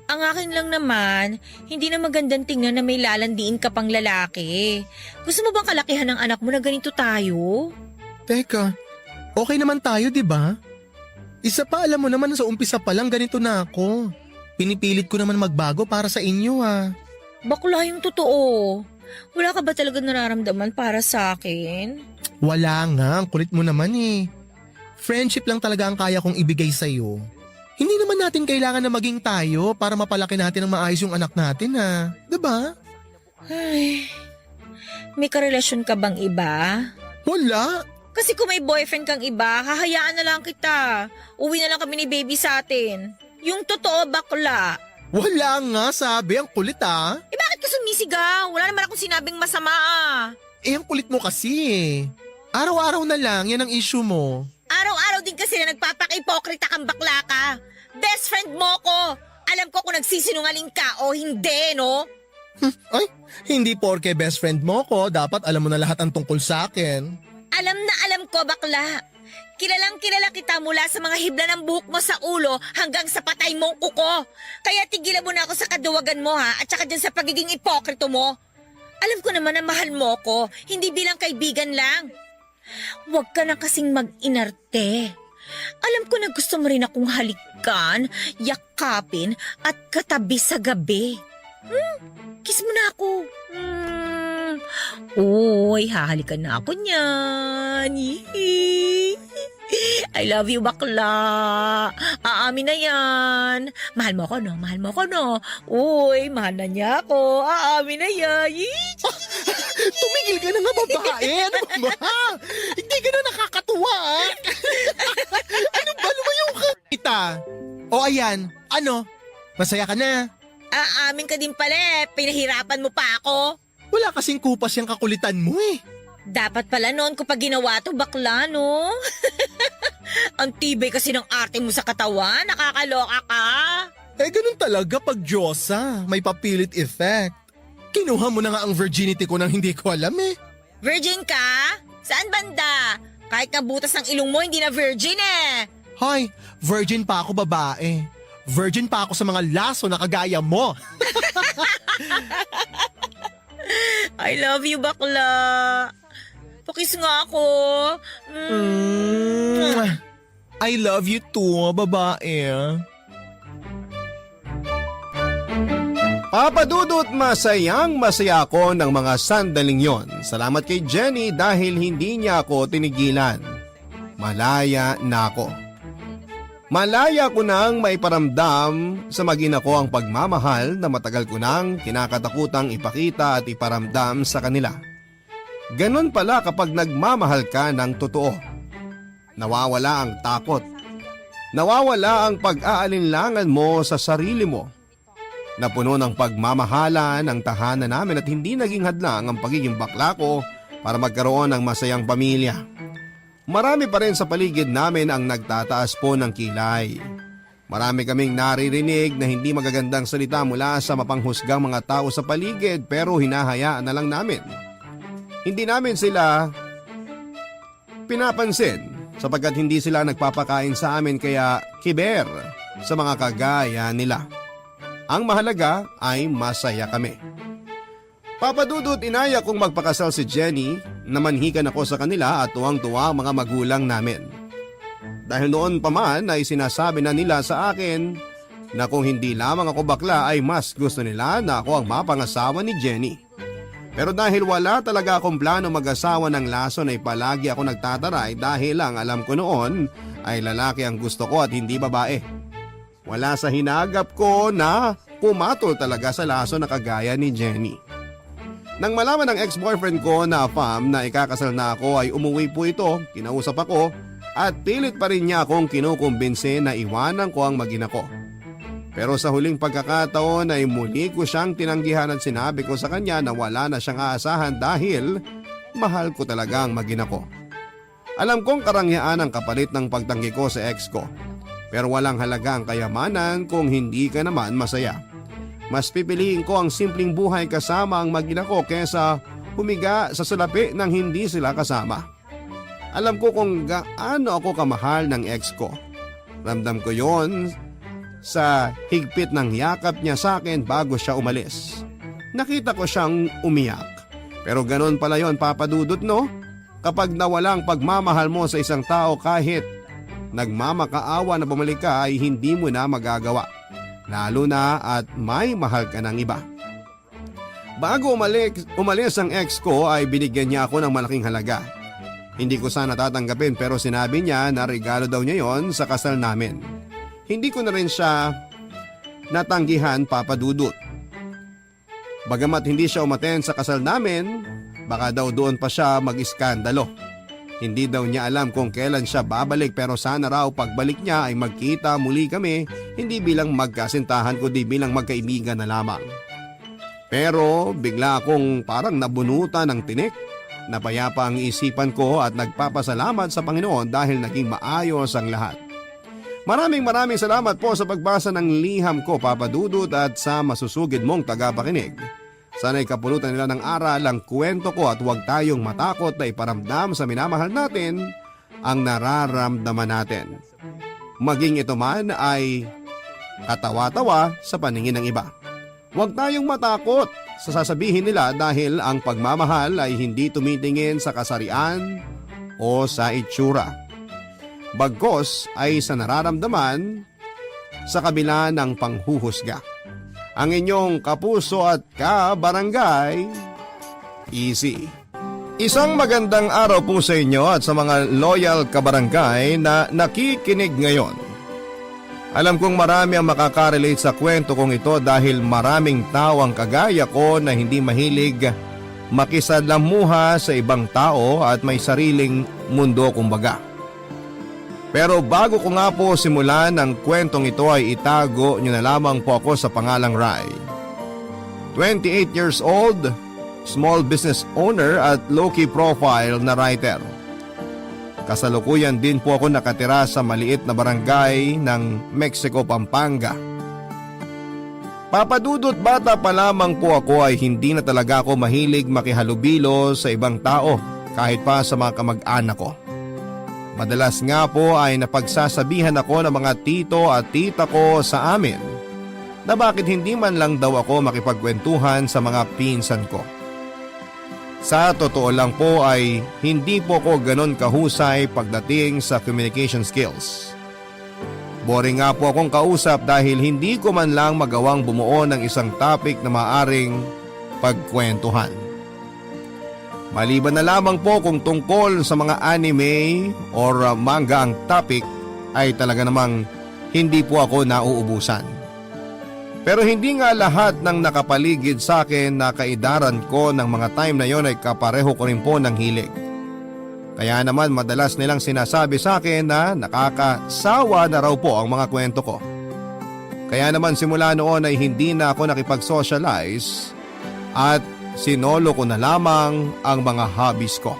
Speaker 3: Ang akin lang naman, hindi na magandang tingnan na may lalandiin ka pang lalaki. Gusto mo bang kalakihan ng anak mo na ganito tayo?
Speaker 4: Teka, okay naman tayo, di ba? Isa pa, alam mo naman sa umpisa pa lang ganito na ako. Pinipilit ko naman magbago para sa inyo, ha?
Speaker 3: Bakla yung totoo. Wala ka ba talaga nararamdaman para sa akin?
Speaker 4: Wala nga, ang kulit mo naman Friendship lang talaga ang kaya kong ibigay sa'yo. Hindi naman natin kailangan na maging tayo para mapalaki natin ang maayos yung anak natin, ha? Diba?
Speaker 3: Ay, may karelasyon ka bang iba?
Speaker 4: Wala.
Speaker 3: Kasi kung may boyfriend kang iba, hahayaan na lang kita. Uwi na lang kami ni baby sa atin. Yung totoo, bakla.
Speaker 4: Wala nga, sabi. Ang kulit,
Speaker 3: Bakit ka sumisigaw? Wala naman akong sinabing masama
Speaker 4: ang kulit mo kasi Araw-araw na lang, yan ang issue mo.
Speaker 3: Araw-araw din kasi na nagpapaka-ipokrita kang bakla ka. Best friend mo ko. Alam ko kung nagsisinungaling ka o hindi, no?
Speaker 4: Ay, hindi porke best friend mo ko, dapat alam mo na lahat ang tungkol sa akin.
Speaker 3: Alam na alam ko, bakla. Kilalang kilala kita mula sa mga hibla ng buhok mo sa ulo hanggang sa patay mong kuko. Kaya tigilan mo na ako sa kaduwagan mo ha, at saka dyan sa pagiging ipokrito mo. Alam ko naman na mahal mo ko, hindi bilang kaibigan lang. Huwag ka na kasing mag-inarte. Alam ko na gusto mo rin akong halikan, yakapin at katabi sa gabi. Kiss mo na ako. Uy, hahalikan na ako niyan. Yee. I love you, bakla. Aamin na yan. Mahal mo ko, no? Mahal mo ko, no? Uy, mahal na niya ako. Aamin na yan. Yee.
Speaker 4: Tumigil ka na nga, babae. Ano ba? Hindi ka na nakakatuwa. Ano ba? Lumayo ka. Kita. O ayan, ano? Masaya ka na.
Speaker 3: Aamin ka din pala eh. Pinahirapan mo pa ako.
Speaker 4: Wala kasing kupas yung kakulitan mo eh.
Speaker 3: Dapat pala noon ko pa ginawa to, bakla, no? Ang tibay kasi ng arte mo sa katawan. Nakakaloka ka.
Speaker 4: Eh ganun talaga pag Diyosa. May papilit effect. Kinuha mo na nga ang virginity ko nang hindi ko alam eh.
Speaker 3: Virgin ka? Saan banda? Kahit nabutas ng ilong mo, hindi na virgin eh.
Speaker 4: Hoy, virgin pa ako, babae. Virgin pa ako sa mga laso na kagaya mo.
Speaker 3: I love you, bakla. Pakis nga ako.
Speaker 4: I love you too, babae.
Speaker 2: Papadudot, masayang masaya ako ng mga sandaling yon. Salamat kay Jenny dahil hindi niya ako tinigilan. Malaya na ako. Malaya ko nang maiparamdam sa mag-ina ko ang pagmamahal na matagal ko nang kinakatakutang ipakita at iparamdam sa kanila. Ganon pala kapag nagmamahal ka ng totoo. Nawawala ang takot. Nawawala ang pag-aalinlangan mo sa sarili mo. Napuno ng pagmamahalan ang tahanan namin at hindi naging hadlang ang pagiging bakla ko para magkaroon ng masayang pamilya. Marami pa rin sa paligid namin ang nagtataas po ng kilay. Marami kaming naririnig na hindi magagandang salita mula sa mapanghusgang mga tao sa paligid pero hinahayaan na lang namin. Hindi namin sila pinapansin sapagkat hindi sila nagpapakain sa amin kaya kiber sa mga kagaya nila. Ang mahalaga ay masaya kami. Papadudot, inaya kong magpakasal si Jenny, namanhikan ako sa kanila at tuwang-tuwa ang mga magulang namin. Dahil noon pa man ay sinasabi na nila sa akin na kung hindi lamang ako bakla ay mas gusto nila na ako ang mapangasawa ni Jenny. Pero dahil wala talaga akong plano mag-asawa ng lason ay palagi ako nagtataray dahil ang alam ko noon ay lalaki ang gusto ko at hindi babae. Wala sa hinagap ko na pumatol talaga sa laso na kagaya ni Jenny. Nang malaman ng ex-boyfriend ko na na ikakasal na ako ay umuwi po ito, kinausap ako at pilit pa rin niya akong kinukumbinse na iwanan ko ang mag-ina ko. Pero sa huling pagkakataon ay muli ko siyang tinanggihan at sinabi ko sa kanya na wala na siyang aasahan dahil mahal ko talaga ang mag-ina ko. Alam kong karangyaan ang kapalit ng pagtanggi ko sa ex ko. Pero walang halaga ang kayamanan kung hindi ka naman masaya. Mas pipiliin ko ang simpleng buhay kasama ang mag-ina ko kesa humiga sa salapi nang hindi sila kasama. Alam ko kung gaano ako kamahal ng ex ko. Ramdam ko yon sa higpit ng yakap niya sa akin bago siya umalis. Nakita ko siyang umiyak. Pero ganon pala yon, papadudot, no? Kapag nawala ang pagmamahal mo sa isang tao kahit nagmamakaawa na bumalik ka ay hindi mo na magagawa. Lalo na at may mahal ka ng iba. Bago umalis ang ex ko ay binigyan niya ako ng malaking halaga. Hindi ko sana tatanggapin pero sinabi niya na regalo daw niya yon sa kasal namin. Hindi ko na rin siya natanggihan, papadudot. Bagamat hindi siya umaten sa kasal namin, baka daw doon pa siya mag-iskandalo. Hindi daw niya alam kung kailan siya babalik pero sana raw pagbalik niya ay magkita muli kami, hindi bilang magkasintahan kundi bilang magkaibigan na lamang. Pero bigla akong parang nabunutan ng tinik. Napayapa ang isipan ko at nagpapasalamat sa Panginoon dahil naging maayos ang lahat. Maraming salamat po sa pagbasa ng liham ko, Papa Dudut, at sa masusugid mong tagapakinig. Sana'y kapulutan nila ng aral ang kwento ko at huwag tayong matakot na iparamdam sa minamahal natin ang nararamdaman natin. Maging ito man ay katawa-tawa sa paningin ng iba. Huwag tayong matakot sa sasabihin nila dahil ang pagmamahal ay hindi tumitingin sa kasarian o sa itsura. Bagkos ay sa nararamdaman sa kabila ng panghuhusga. Ang inyong kapuso at kabarangay, Easy. Isang magandang araw po sa inyo at sa mga loyal kabarangay na nakikinig ngayon. Alam kong marami ang makakarelate sa kwento kong ito dahil maraming tao ang kagaya ko na hindi mahilig makisadlamuha sa ibang tao at may sariling mundo kumbaga. Pero bago ko nga po simulan ang kwentong ito ay itago nyo na lamang po ako sa pangalang Rai. 28 years old, small business owner at low-key profile na writer. Kasalukuyan din po ako nakatira sa maliit na barangay ng Mexico, Pampanga. Papadudot, bata pa lamang po ako ay hindi na talaga ako mahilig makihalubilo sa ibang tao kahit pa sa mga kamag-anak ko. Madalas nga po ay napagsasabihan ako ng mga tito at tita ko sa amin na bakit hindi man lang daw ako makipagkwentuhan sa mga pinsan ko. Sa totoo lang po ay hindi po ko ganon kahusay pagdating sa communication skills. Boring nga po akong kausap dahil hindi ko man lang magawang bumuo ng isang topic na maaring pagkwentuhan. Maliban na lamang po kung tungkol sa mga anime or manga ang topic ay talaga namang hindi po ako nauubusan. Pero hindi nga lahat ng nakapaligid sa akin na kaidaran ko ng mga time na yon ay kapareho ko rin po ng hilig. Kaya naman madalas nilang sinasabi sa akin na nakakasawa na raw po ang mga kwento ko. Kaya naman simula noon ay hindi na ako nakipag-socialize at sinolo ko na lamang ang mga hobbies ko.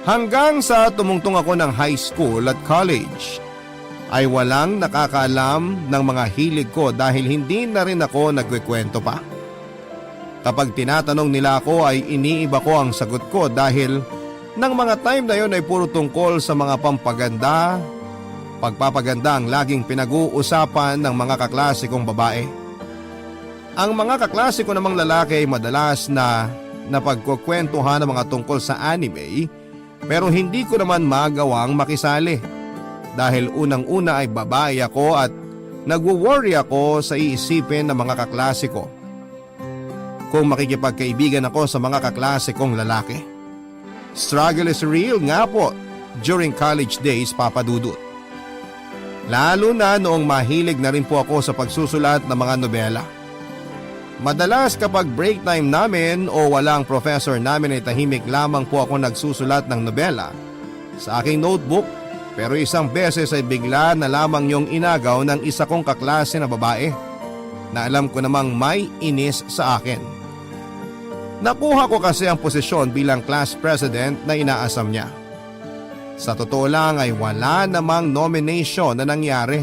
Speaker 2: Hanggang sa tumungtong ako ng high school at college ay walang nakakaalam ng mga hilig ko dahil hindi na rin ako nagkikwento pa. Kapag tinatanong nila ako ay iniiba ko ang sagot ko dahil ng mga time na yon ay puro tungkol sa mga pampaganda, pagpapaganda ang laging pinag-uusapan ng mga kaklase kong babae. Ang mga kaklase ko namang lalaki ay madalas na napagkukwentuhan ng mga tungkol sa anime pero hindi ko naman magawang makisali. Dahil unang-una ay babae ako at nagwo-worry ako sa iisipin ng mga kaklase ko kung makikipagkaibigan ako sa mga kaklase kong lalaki. Struggle is real nga po during college days, Papa Dudut. Lalo na noong mahilig na rin po ako sa pagsusulat ng mga nobela. Madalas kapag break time namin o walang professor namin ay tahimik lamang po ako nagsusulat ng nobela sa aking notebook. Pero isang beses ay bigla na lamang yung inagaw ng isa kong kaklase na babae na alam ko namang may inis sa akin. Nakuha ko kasi ang posisyon bilang class president na inaasam niya. Sa totoo lang ay wala namang nomination na nangyari.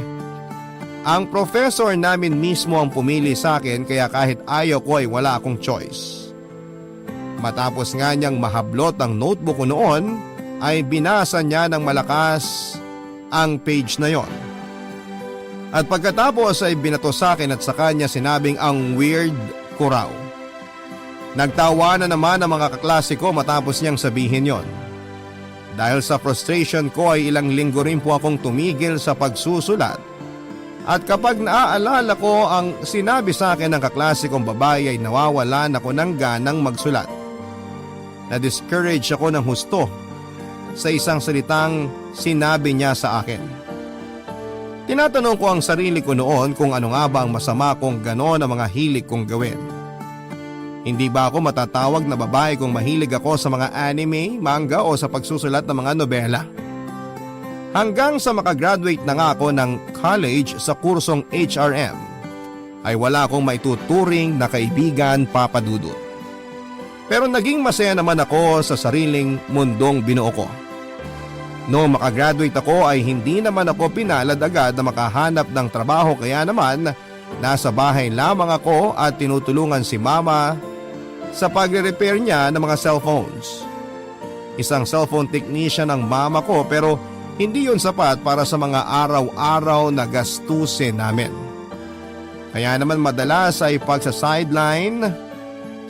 Speaker 2: Ang professor namin mismo ang pumili sa akin kaya kahit ayaw ko ay wala akong choice. Matapos nga niyang mahablot ang notebook ko noon, ay binasa niya ng malakas ang page na yon. At pagkatapos ay binato sa akin at sa kanya sinabing ang weird ko raw. Nagtawa na naman ang mga kaklase ko matapos niyang sabihin yon. Dahil sa frustration ko ay ilang linggo rin po akong tumigil sa pagsusulat. At kapag naaalala ko ang sinabi sa akin ng kaklase kong babae ay nawawalan ako ng ganang magsulat. Na-discourage ako ng husto sa isang salitang sinabi niya sa akin. Tinatanong ko ang sarili ko noon kung ano nga ba ang masama kung gano'n ang mga hilig kong gawin. Hindi ba ako matatawag na babae kung mahilig ako sa mga anime, manga o sa pagsusulat ng mga nobela? Hanggang sa makagraduate na nga ako ng college sa kursong HRM, ay wala akong maituturing na kaibigan, Papa Dudut. Pero naging masaya naman ako sa sariling mundong binuo ko. Noong makagraduate ako ay hindi naman ako pinalad agad na makahanap ng trabaho kaya naman nasa bahay lamang ako at tinutulungan si mama sa pagre-repair niya ng mga cellphones. Isang cellphone technician ang mama ko pero hindi yun sapat para sa mga araw-araw na gastusin namin. Kaya naman madalas ay pagsa-sideline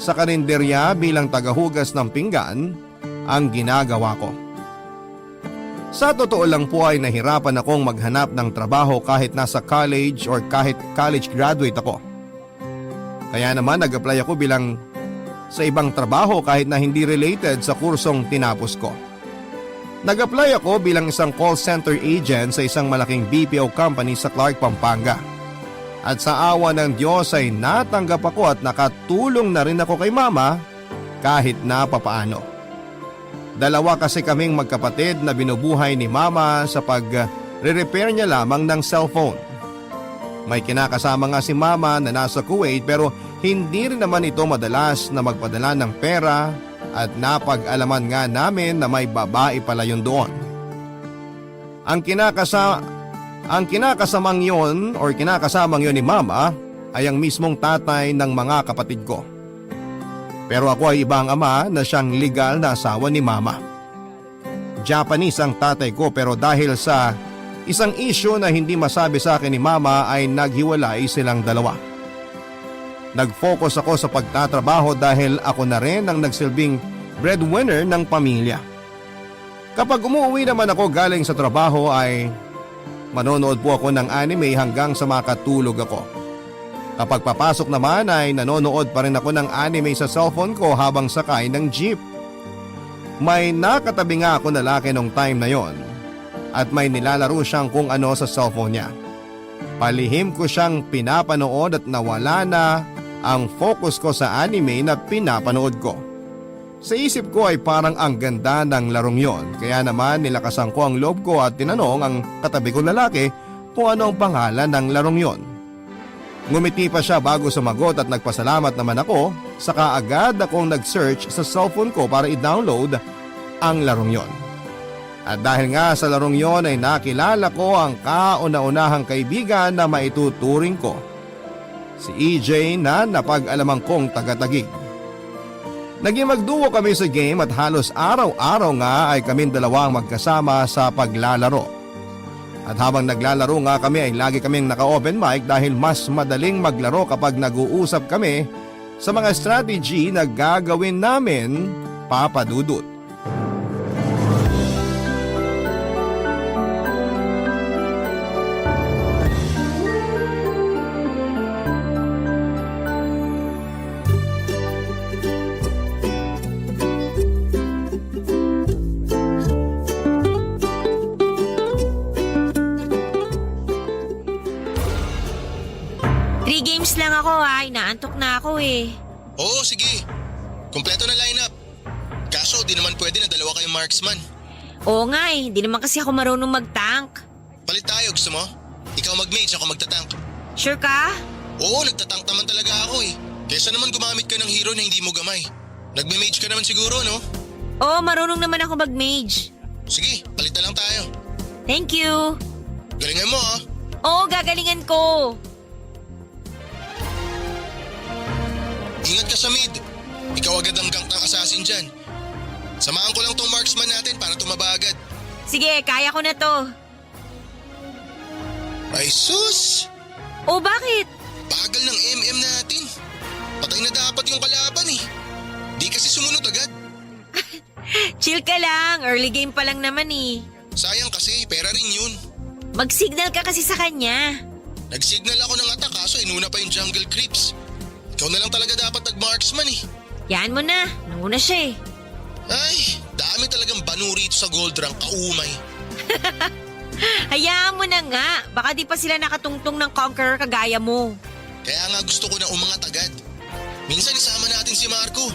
Speaker 2: sa karinderya bilang tagahugas ng pinggan ang ginagawa ko. Sa totoo lang po ay nahirapan akong maghanap ng trabaho kahit nasa college or kahit college graduate ako. Kaya naman nag-apply ako bilang sa ibang trabaho kahit na hindi related sa kursong tinapos ko. Nag-apply ako bilang isang call center agent sa isang malaking BPO company sa Clark, Pampanga. At sa awa ng Diyos ay natanggap ako at nakatulong na rin ako kay mama kahit na papaano. Dalawa kasi kaming magkapatid na binubuhay ni mama sa pag-repair niya lamang ng cellphone. May kinakasama nga si mama na nasa Kuwait pero hindi rin naman ito madalas na magpadala ng pera at napag-alaman nga namin na may babae pala yun doon. Ang kinakasamang yon ni mama ay ang mismong tatay ng mga kapatid ko. Pero ako ay ibang ama na siyang legal na asawa ni mama. Japanese ang tatay ko pero dahil sa isang issue na hindi masabi sa akin ni mama ay naghiwalay silang dalawa. Nag-focus ako sa pagtatrabaho dahil ako na rin ang nagsilbing breadwinner ng pamilya. Kapag umuwi naman ako galing sa trabaho ay manonood po ako ng anime hanggang sa makatulog ako. Kapag papasok naman ay nanonood pa rin ako ng anime sa cellphone ko habang sakay ng jeep. May nakatabi nga ako na lalaki nung time na yon at may nilalaro siyang kung ano sa cellphone niya. Palihim ko siyang pinapanood at nawala na ang focus ko sa anime na pinapanood ko. Sa isip ko ay parang ang ganda ng larong yon kaya naman nilakasan ko ang loob ko at tinanong ang katabi kong lalaki kung ano ang pangalan ng larong yon. Ngumiti pa siya bago sumagot at nagpasalamat naman ako, saka agad akong nag-search sa cellphone ko para i-download ang larong yon. At dahil nga sa larong yon ay nakilala ko ang kauna-unahang kaibigan na maituturing ko, si EJ na napag-alamang kong taga-Taguig. Naging magduo kami sa game at halos araw-araw nga ay kaming dalawang magkasama sa paglalaro. At habang naglalaro nga kami ay lagi kaming naka-open mic dahil mas madaling maglaro kapag nag-uusap kami sa mga strategy na gagawin namin, Papa Dudut.
Speaker 3: Lang ako inaantok na ako eh.
Speaker 6: Oo, sige. Kompleto na lineup. Kaso di naman pwede na dalawa kayong marksman.
Speaker 3: Oo nga eh, hindi naman kasi ako marunong mag-tank.
Speaker 6: Palit tayo, gusto mo? Ikaw mag-mage, ako magtatank.
Speaker 3: Sure ka?
Speaker 6: Oo, nagtatank naman talaga ako eh. Kesa naman gumamit ka ng hero na hindi mo gamay. Nagme-mage ka naman siguro, no?
Speaker 3: Oo, marunong naman ako mag-mage.
Speaker 6: Sige, palit na lang tayo.
Speaker 3: Thank you.
Speaker 6: Galingan mo, ha?
Speaker 3: Oo, gagalingan ko.
Speaker 6: Ingat ka sa mid. Ikaw agad ang gank ng assassin dyan. Samahan ko lang tong marksman natin para tumaba agad.
Speaker 3: Sige, kaya ko na to.
Speaker 6: Ay sus!
Speaker 3: Oh, bakit?
Speaker 6: Bagal ng MM natin. Patay na dapat yung kalaban eh. Di kasi sumunod agad.
Speaker 3: Chill ka lang, early game pa lang naman eh.
Speaker 6: Sayang kasi, pera rin yun.
Speaker 3: Mag-signal ka kasi sa kanya.
Speaker 6: Nag-signal ako ng attack kaso inuna pa yung jungle creeps. Ikaw na lang talaga dapat nag-marksman eh.
Speaker 3: Yan mo na, nanguna siya eh.
Speaker 6: Ay, dami talagang banu rito sa gold rank, kaumay.
Speaker 3: Hayaan mo na nga, baka di pa sila nakatungtong ng conqueror kagaya mo.
Speaker 6: Kaya nga gusto ko na umangat agad. Minsan isama natin si Marco.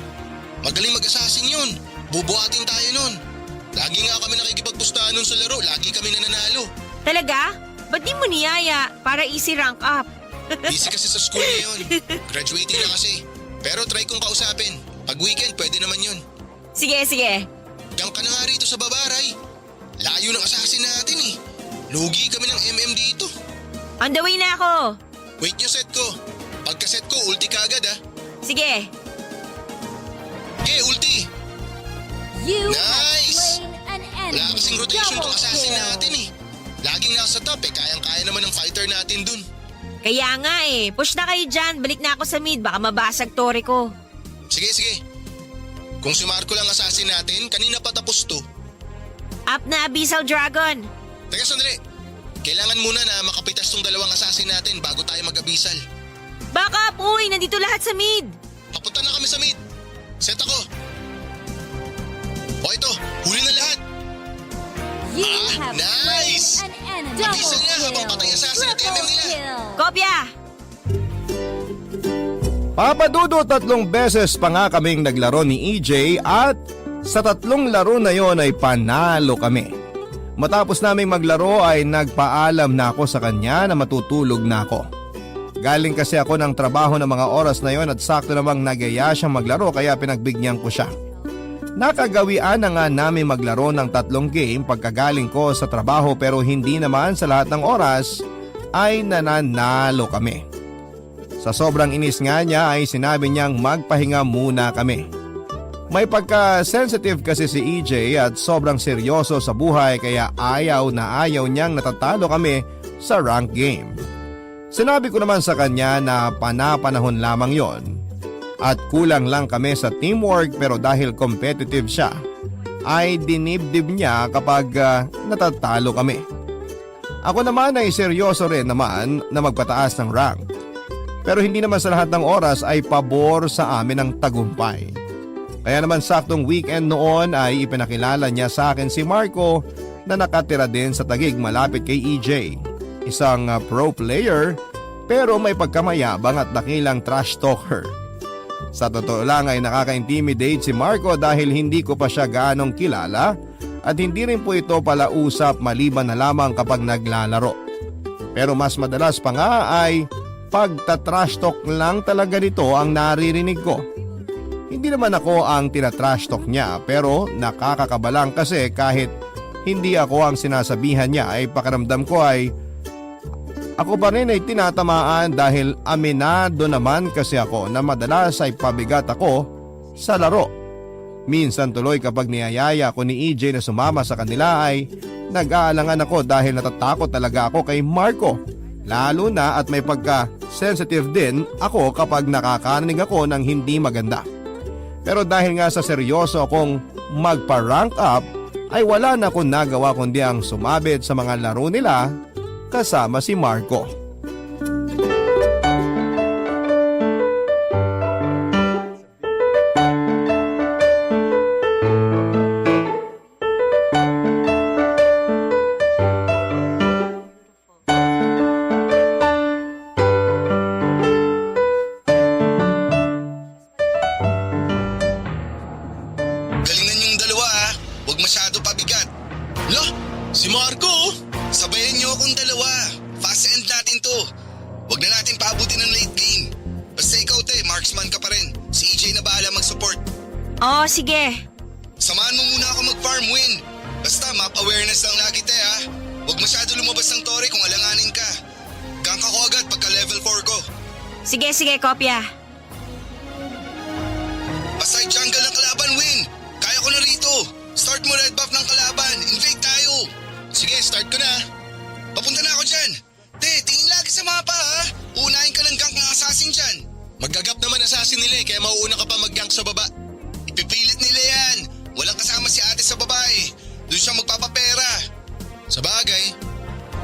Speaker 6: Magaling mag-assassin yun. Bubuhatin tayo nun. Lagi nga kami nakikipagpustahan nun sa laro, lagi kami nananalo.
Speaker 3: Talaga? Ba't di mo niyaya para easy rank up?
Speaker 6: Busy kasi sa school ngayon. Graduating na kasi. Pero try kong kausapin. Pag weekend, pwede naman yun.
Speaker 3: Sige.
Speaker 6: Gang ka na nga rito sa Babaray. Layo ng assassin natin eh. Lugi kami ng dito.
Speaker 3: On the way na ako.
Speaker 6: Wait yung set ko. Pagka-set ko, ulti ka agad ah.
Speaker 3: Sige.
Speaker 6: Okay, ulti.
Speaker 1: You
Speaker 6: Nice!
Speaker 1: have slain an
Speaker 6: Wala
Speaker 1: enemy.
Speaker 6: kasing rotation
Speaker 1: Double
Speaker 6: tong assassin
Speaker 1: kill.
Speaker 6: natin eh. Laging nasa top eh, kayang-kaya naman ng fighter natin dun.
Speaker 3: Kaya nga eh. Push na kayo dyan. Balik na ako sa mid. Baka mabasag tore ko.
Speaker 6: Sige, sige. Kung si Marco lang assassin natin, kanina pa tapos to.
Speaker 3: Up na Abyssal Dragon.
Speaker 6: Teka sandali. Kailangan muna na makapitas tong dalawang assassin natin bago tayo mag-abisal.
Speaker 3: Back up! Uy, nandito lahat sa mid.
Speaker 6: Papunta na kami sa mid. Set ako. O ito, huli na lahat.
Speaker 1: You
Speaker 6: Ah,
Speaker 1: have
Speaker 6: nice!
Speaker 1: slain an enemy.
Speaker 6: Mabisa
Speaker 1: Double
Speaker 6: niya habang patay ang assassin at
Speaker 1: Triple
Speaker 6: nila.
Speaker 1: kill.
Speaker 3: Kopya!
Speaker 2: Papadudo 3 beses pa nga kaming naglaro ni EJ at sa 3 laro na yon ay panalo kami. Matapos naming maglaro ay nagpaalam na ako sa kanya na matutulog na ako. Galing kasi ako ng trabaho ng mga oras na yon at sakto namang nagyaya siyang maglaro kaya pinagbigyan ko siya. Nakagawian na nga namin maglaro ng 3 game pagkagaling ko sa trabaho pero hindi naman sa lahat ng oras ay nananalo kami. Sa sobrang inis nga niya ay sinabi niyang magpahinga muna kami. May pagka-sensitive kasi si EJ at sobrang seryoso sa buhay kaya ayaw niyang natatalo kami sa rank game. Sinabi ko naman sa kanya na panapanahon lamang yon at kulang lang kami sa teamwork pero dahil competitive siya ay dinibdib niya kapag natatalo kami. Ako naman ay seryoso rin naman na magpataas ng rank. Pero hindi naman sa lahat ng oras ay pabor sa amin ang tagumpay. Kaya naman saktong weekend noon ay ipinakilala niya sa akin si Marco na nakatira din sa Taguig malapit kay EJ. Isang pro player pero may pagkamayabang at dakilang trash talker. Sa totoo lang ay nakaka-intimidate si Marco dahil hindi ko pa siya gaanong kilala at hindi rin po ito pala usap maliban na lamang kapag naglalaro. Pero mas madalas pa nga ay pagta-trash talk lang talaga nito ang naririnig ko. Hindi naman ako ang tina-trash talk niya pero nakakakabalang kasi kahit hindi ako ang sinasabihan niya ay pakiramdam ko ay ako pa rin ay tinatamaan dahil aminado naman kasi ako na madalas ay pabigat ako sa laro. Minsan tuloy kapag niyayaya ko ni EJ na sumama sa kanila ay nag-aalangan ako dahil natatakot talaga ako kay Marco. Lalo na at may pagka-sensitive din ako kapag nakakarinig ako ng hindi maganda. Pero dahil nga sa seryoso akong magpa-rank up ay wala na akong nagawa kundi ang sumabit sa mga laro nila kasama si Marco.
Speaker 6: Galingan yung dalawa ha. Huwag masyado pabigat. Lo, si Marco oh. Sabayan niyo akong dalawa. Fast end natin to. Huwag na natin paabutin ng late game. Basta ikaw te, marksman ka pa rin. Si EJ na bahala mag-support.
Speaker 3: Oh, sige.
Speaker 6: Samahan mo muna ako mag-farm win. Basta map awareness lang lagi te ha. Huwag masyado lumabas ng tore kung alanganin ka. Gank ako agad pagka level 4 ko.
Speaker 3: Sige, kopya.
Speaker 6: Basta jungle ng kalaban win. Kaya ko na rito. Start mo red buff ng kalaban. Invade tayo. Sige, start ko na. Papunta na ako dyan. Te, tingin lagi sa mapa ha. Unahin ka ng gank ng assassin dyan. Maggagap naman assassin nila kaya mauuna ka pa mag-gank sa baba. Ipipilit nila yan. Walang kasama si ate sa babae. Doon siya magpapapera. Sa bagay.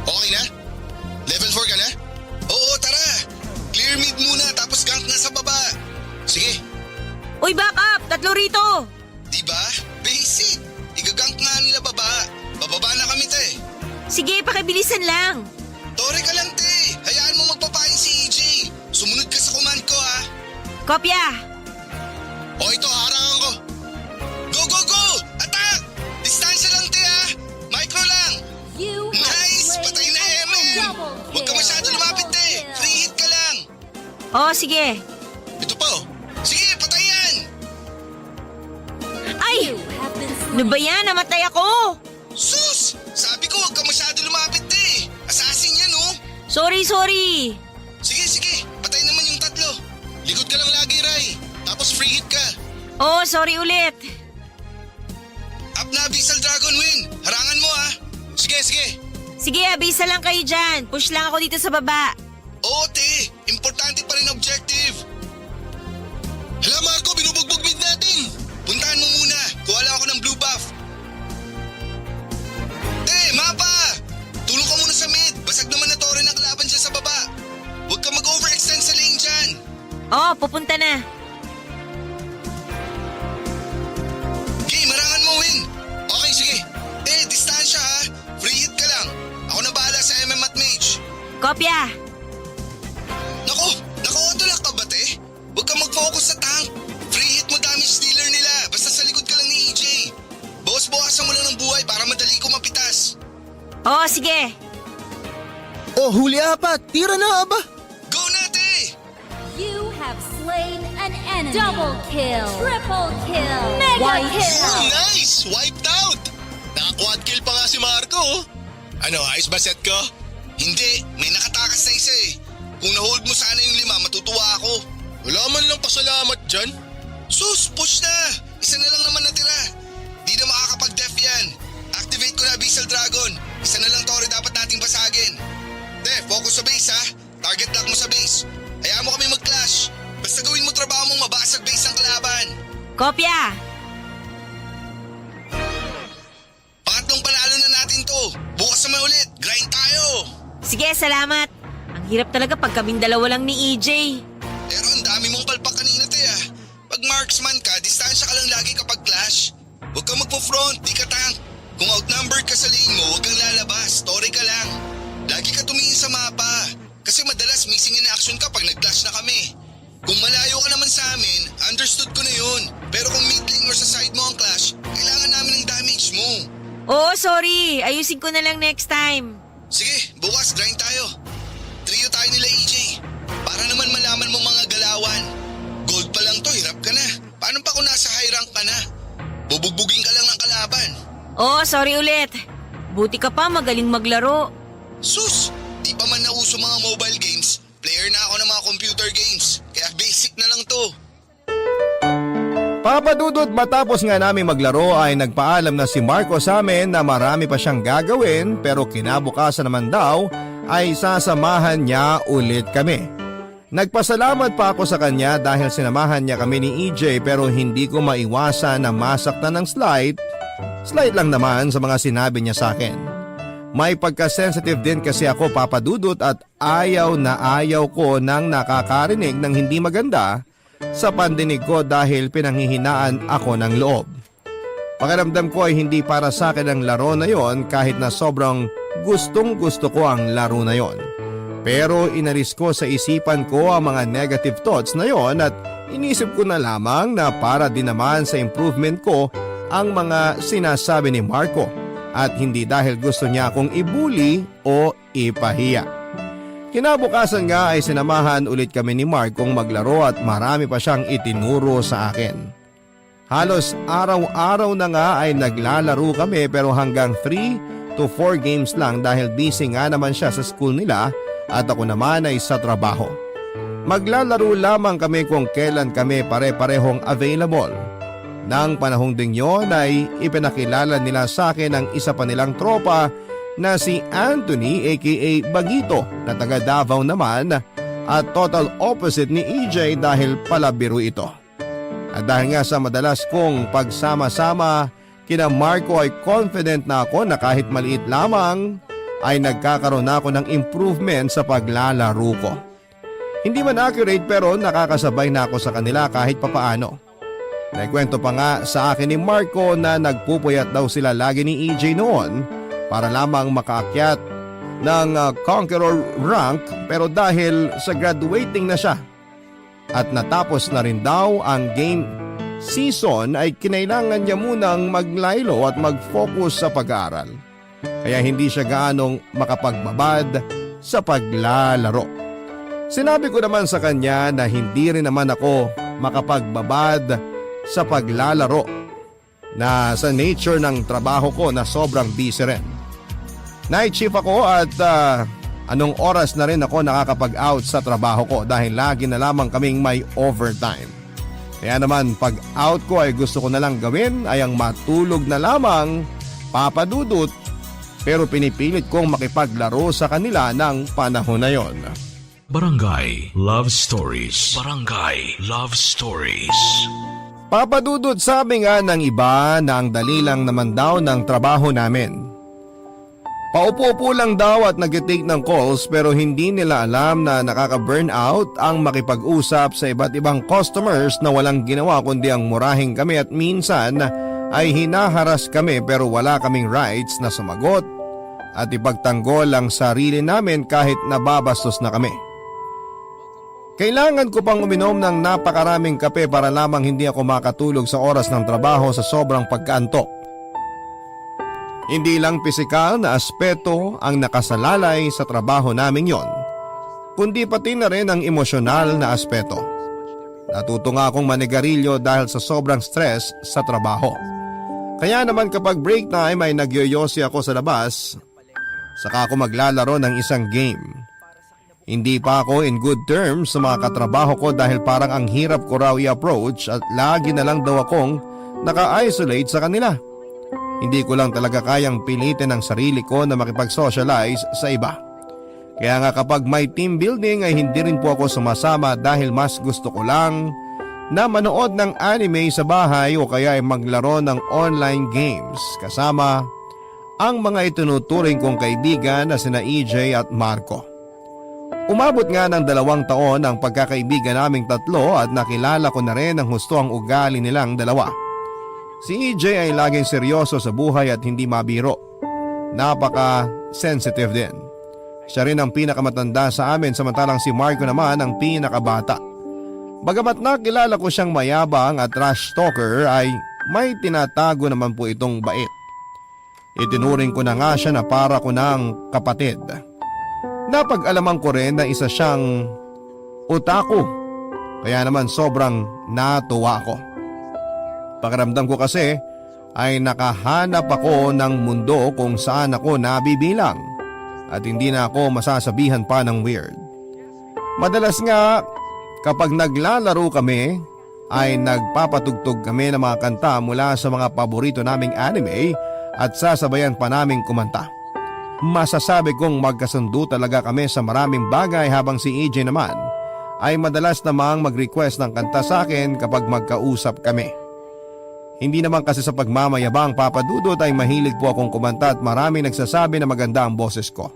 Speaker 6: Okay na? Level 4 ka na? Oo, tara. Clear mid muna tapos gank na sa baba. Sige.
Speaker 3: Uy, back up! 3 rito!
Speaker 6: Diba? Basic. Igagank nga nila baba. Bababa na kami te.
Speaker 3: Sige, pakibilisan lang.
Speaker 6: Tore ka lang te. Hayaan mo magpapain si EJ. Sumunod ka sa command ko ha.
Speaker 3: Kopya!
Speaker 6: O ito, harangan ko. Go, go, go! Attack! Distansya lang te ha. Micro lang.
Speaker 1: You have
Speaker 6: Nice!
Speaker 1: slain
Speaker 6: Patay na
Speaker 1: an
Speaker 6: Emen!
Speaker 1: double
Speaker 6: Huwag ka
Speaker 1: kill.
Speaker 6: masyado lumapit te.
Speaker 1: Double kill.
Speaker 6: Free hit ka lang.
Speaker 3: Oh, sige.
Speaker 6: Ito pa oh. Sige, patay yan!
Speaker 3: Ay!
Speaker 1: You have been
Speaker 3: Ano
Speaker 1: slain.
Speaker 3: ba yan? Namatay ako!
Speaker 6: Sus!
Speaker 3: Sorry.
Speaker 6: Sige. Patay naman yung tatlo. Likod ka lang lagi, Rai. Tapos free hit ka.
Speaker 3: Oh, sorry ulit.
Speaker 6: Up na, Abyssal Dragon, Win. Harangan mo, ha. Sige.
Speaker 3: Sige, abisa lang kayo dyan. Push lang ako dito sa baba.
Speaker 6: Oo, te. Importante pa rin objective. Hala, Marco, binubugbog mid natin. Puntahan mo muna. Kuha lang ako ng blue buff. Te, mapa! Tulong ka muna sa mid. Basag naman na tore ng kalaban dyan sa baba. Huwag ka mag-overextend sa lane dyan.
Speaker 3: Oh, pupunta na.
Speaker 6: Okay, marangan mo, Win. Okay, sige. Distansya, ha. Free hit ka lang. Ako na bahala sa MM at Mage.
Speaker 3: Kopya.
Speaker 6: Naka-autolock ka ba, te? Huwag ka mag-focus sa tank. Free hit mo damage dealer nila. Basta sa likod ka lang ni EJ. Bawas-bawasan mo lang ng buhay para madali ko mapitas.
Speaker 3: Oh, sige.
Speaker 4: Oh, huli apat. Tira na, aba.
Speaker 6: Go na, te!
Speaker 1: You have slain an enemy. Double kill. Triple kill. Mega kill.
Speaker 6: Oh, nice! Wiped out! Naka-quad kill pa nga si Marco. Ano, ayos ba set ko? Hindi, may nakatakas na isa eh. Kung na-hold mo sana yung 5, matutuwa ako. Wala man lang pasalamat dyan. Sus, push na! Isa na lang naman natira. Di na makakapag-def yan. Activate ko na Abyssal Dragon. Isa na lang tore dapat nating basagin. Focus sa base, ha? Target lock mo sa base. Hayaan mo kami mag-clash. Basta gawin mo trabaho mong mabasag base ang kalaban.
Speaker 3: Kopya.
Speaker 6: Pangatlong panalo na natin to. Bukas naman ulit. Grind tayo.
Speaker 3: Sige, salamat. Ang hirap talaga pag kaming dalawa lang ni EJ.
Speaker 6: Pero ang dami mong palpak kanina, te, ah. Pag marksman ka, distansya ka lang lagi kapag clash. Huwag kang magpo-front, di ka tank. Kung outnumbered ka sa lane mo, huwag kang lalabas. Story ka lang. Lagi ka tumingin sa mapa. Kasi madalas missing in action ka pag nag-clash na kami. Kung malayo ka naman sa amin, understood ko na yun. Pero kung mid lane or sa side mo ang clash, kailangan namin ng damage mo.
Speaker 3: Oh, sorry. Ayusin ko na lang next time.
Speaker 6: Sige, bukas grind tayo. Trio tayo nila EJ. Para naman malaman mo mga galawan. Gold pa lang to, hirap ka na. Paano pa kung nasa high rank ka na? Bubugbugin ka lang ng kalaban.
Speaker 3: Oh, sorry ulit. Buti ka pa magaling maglaro.
Speaker 6: Sus! Di pa man nauso mga mobile games. Player na ako ng mga computer games. Kaya basic na lang to.
Speaker 2: Papa Dudut, matapos nga namin maglaro ay nagpaalam na si Marco sa amin na marami pa siyang gagawin pero kinabukasan naman daw ay sasamahan niya ulit kami. Nagpasalamat pa ako sa kanya dahil sinamahan niya kami ni EJ pero hindi ko maiwasan na masaktan ng slight lang naman sa mga sinabi niya sa akin. May pagka-sensitive din kasi ako, Papa Dudut, at ayaw na ayaw ko nang nakakarinig ng hindi maganda sa pandinig ko dahil pinanghihinaan ako ng loob. Pakiramdam ko ay hindi para sa akin ang laro na yon kahit na sobrang gustong gusto ko ang laro na yon. Pero inalis ko sa isipan ko ang mga negative thoughts na yon at inisip ko na lamang na para din naman sa improvement ko ang mga sinasabi ni Marco at hindi dahil gusto niya akong ibuli o ipahiya. Kinabukasan nga ay sinamahan ulit kami ni Marcong maglaro at marami pa siyang itinuro sa akin. Halos araw-araw na nga ay naglalaro kami pero hanggang 3 to 4 games lang dahil busy nga naman siya sa school nila at ako naman ay sa trabaho. Maglalaro lamang kami kung kailan kami pare-parehong available. Nang panahong ding yon ay ipinakilala nila sa akin ang isa pa nilang tropa na si Anthony aka Bagito na taga Davao naman at total opposite ni EJ dahil palabiro ito. At dahil nga sa madalas kong pagsama-sama kina Marco ay confident na ako na kahit maliit lamang ay nagkakaroon na ako ng improvement sa paglalaro ko. Hindi man accurate pero nakakasabay na ako sa kanila kahit papaano. Naikwento pa nga sa akin ni Marco na nagpupuyat daw sila lagi ni EJ noon para lamang makaakyat ng Conqueror rank pero dahil sa graduating na siya at natapos na rin daw ang game season ay kinailangan niya munang maglaylo at mag-focus sa pag-aaral. Kaya hindi siya gaanong makapagbabad sa paglalaro. Sinabi ko naman sa kanya na hindi rin naman ako makapagbabad sa paglalaro na sa nature ng trabaho ko na sobrang busy rin. Night shift ako at anong oras na rin ako nakakapag-out sa trabaho ko dahil lagi na lamang kaming may overtime. Kaya naman pag out ko ay gusto ko na lang gawin ay ang matulog na lamang, Papa Dudut, pero pinipilit kong makipaglaro sa kanila ng panahon na yon.
Speaker 5: Barangay Love Stories. Barangay Love Stories.
Speaker 2: Papa Dudut, sabi nga ng iba na ang dali lang naman daw ng trabaho namin. Paupo-upo lang daw at nag-take ng calls pero hindi nila alam na nakaka-burnout ang makipag-usap sa iba't ibang customers na walang ginawa kundi ang murahin kami at minsan ay hinaharas kami pero wala kaming rights na sumagot at ipagtanggol ang sarili namin kahit nababastos na kami. Kailangan ko pang uminom ng napakaraming kape para lamang hindi ako makatulog sa oras ng trabaho sa sobrang pagkaantok. Hindi lang pisikal na aspeto ang nakasalalay sa trabaho namin yon, kundi pati na rin ang emosyonal na aspeto. Natuto nga akong manigarilyo dahil sa sobrang stress sa trabaho. Kaya naman kapag break time ay nagyoyosi ako sa labas, saka ako maglalaro ng isang game. Hindi pa ako in good terms sa mga katrabaho ko dahil parang ang hirap ko raw i-approach at lagi na lang daw akong naka-isolate sa kanila. Hindi ko lang talaga kayang pilitin ang sarili ko na makipag-socialize sa iba. Kaya nga kapag may team building ay hindi rin po ako sumasama dahil mas gusto ko lang na manood ng anime sa bahay o kaya ay maglaro ng online games kasama ang mga itinuturing kong kaibigan na sina EJ at Marco. Umabot nga ng 2 taon ang pagkakaibigan naming tatlo at nakilala ko na rin ang husto ang ugali nilang dalawa. Si EJ ay laging seryoso sa buhay at hindi mabiro. Napaka-sensitive din. Siya rin ang pinakamatanda sa amin samantalang si Marco naman ang pinakabata. Bagamat nakilala ko siyang mayabang at trash talker ay may tinatago naman po itong bait. Itinuring ko na nga siya na para ko ng kapatid. Napag-alaman ko rin na isa siyang otaku. Kaya naman sobrang natuwa ko. Pakiramdam ko kasi ay nakahanap ako ng mundo kung saan ako nabibilang at hindi na ako masasabihan pa ng weird. Madalas nga kapag naglalaro kami ay nagpapatugtog kami ng mga kanta mula sa mga paborito naming anime at sasabayan pa naming kumanta. Masasabi kong magkasundo talaga kami sa maraming bagay habang si EJ naman ay madalas namang mag-request ng kanta sa akin kapag magkausap kami. Hindi naman kasi sa pagmamayabang, Papa Dudut, ay mahilig po akong kumanta at marami nagsasabi na maganda ang boses ko.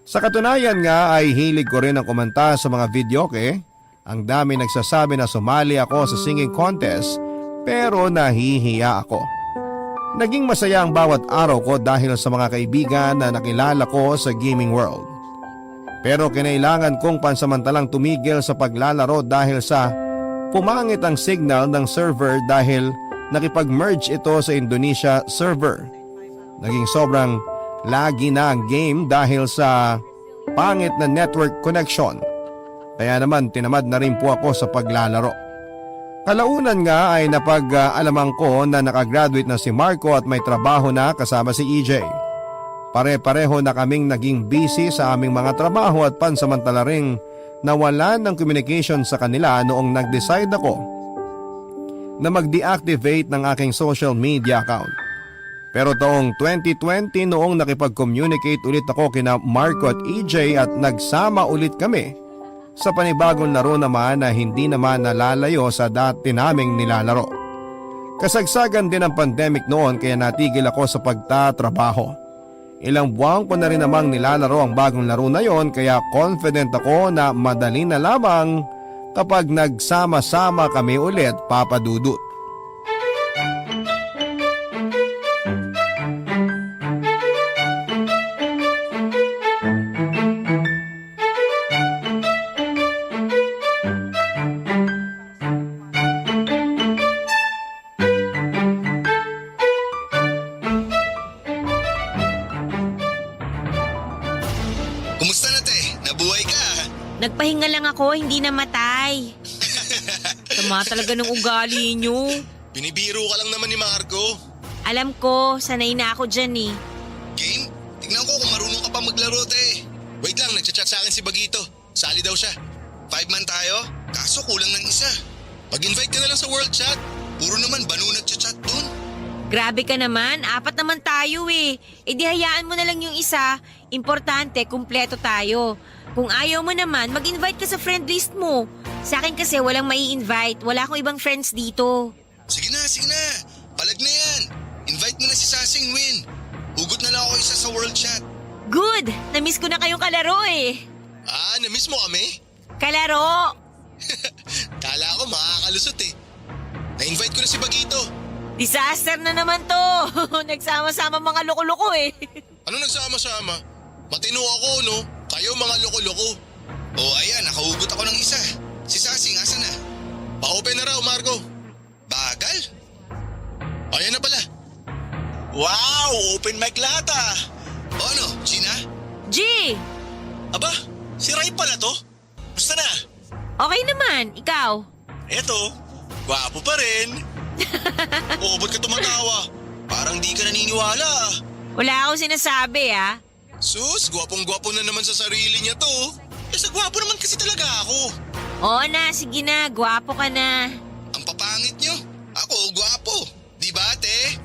Speaker 2: Sa katunayan nga ay hilig ko rin ang kumanta sa mga videoke. Ang dami nagsasabi na sumali ako sa singing contest pero nahihiya ako. Naging masaya ang bawat araw ko dahil sa mga kaibigan na nakilala ko sa gaming world. Pero kinailangan kong pansamantalang tumigil sa paglalaro dahil sa pumangit ang signal ng server dahil nakipag-merge ito sa Indonesia server. Naging sobrang lagi na ang game dahil sa pangit na network connection. Kaya naman tinamad na rin po ako sa paglalaro. Kalaunan nga ay napag-alaman ko na nakagraduate na si Marco at may trabaho na kasama si EJ. Pare-pareho na kaming naging busy sa aming mga trabaho at pansamantala ring nawalan ng communication sa kanila noong nag-decide ako na mag-deactivate ng aking social media account. Pero taong 2020 noong nakipag-communicate ulit ako kina Marco at EJ at nagsama ulit kami sa panibagong laro naman na hindi naman nalalayo sa dati naming nilalaro. Kasagsagan din ang pandemic noon kaya natigil ako sa pagtatrabaho. Ilang buwan ko na rin namang nilalaro ang bagong laro na yon kaya confident ako na madali na lamang kapag nagsama-sama kami ulit, Papa Dudut.
Speaker 6: Kumusta na, te? Nabuhay ka?
Speaker 3: Nagpahinga lang ako, hindi namatay. Tama talaga ng ugali nyo.
Speaker 6: Binibiro ka lang naman ni Marco.
Speaker 3: Alam ko, sanay na ako dyan eh.
Speaker 6: Game? Tignan ko kung marunong ka pa maglaro, te. Wait lang, nagchat-chat sa akin si Bagito. Sali daw siya. 5-man tayo, kaso kulang ng isa. Mag-invite ka na lang sa world chat. Puro naman banu nagchat-chat dun.
Speaker 3: Grabe ka naman, 4 naman tayo eh. E di hayaan mo na lang yung isa. Importante, kumpleto tayo. Kung ayaw mo naman, mag-invite ka sa friend list mo. Sa akin kasi walang mai-invite. Wala akong ibang friends dito.
Speaker 6: Sige na. Palag na yan. Invite mo na si Sasing, Win. Hugot na lang ako isa sa world chat.
Speaker 3: Good! Namiss ko na kayong kalaro eh.
Speaker 6: Ah, na-miss mo kami?
Speaker 3: Kalaro!
Speaker 6: Kala ko makakalusot eh. Na-invite ko na si Bagito.
Speaker 3: Disaster na naman to. Nagsama-sama mga loko-loko eh.
Speaker 6: Ano nagsama-sama? Matino ako, no? Kayo mga loko-loko. Oh, ayan, nakahugot ako ng isa. Si Sasing, asa na? Pa-open na raw, Marco. Bagal? Ayan na pala. Wow, open mic lahat ah. O ano, Gina?
Speaker 3: G!
Speaker 6: Aba, si Ray pala to. Basta na.
Speaker 3: Okay naman, ikaw.
Speaker 6: Eto, gwapo pa rin. Oo, ba't ka tumatawa? Parang di ka naniniwala ah.
Speaker 3: Wala akong sinasabi ah.
Speaker 6: Sus, gwapong-gwapo na naman sa sarili niya to. Eh, sa gwapo naman kasi talaga ako.
Speaker 3: Oo na, sige na, gwapo ka na.
Speaker 6: Ang papangit niyo. Ako, gwapo. Di ba, ate?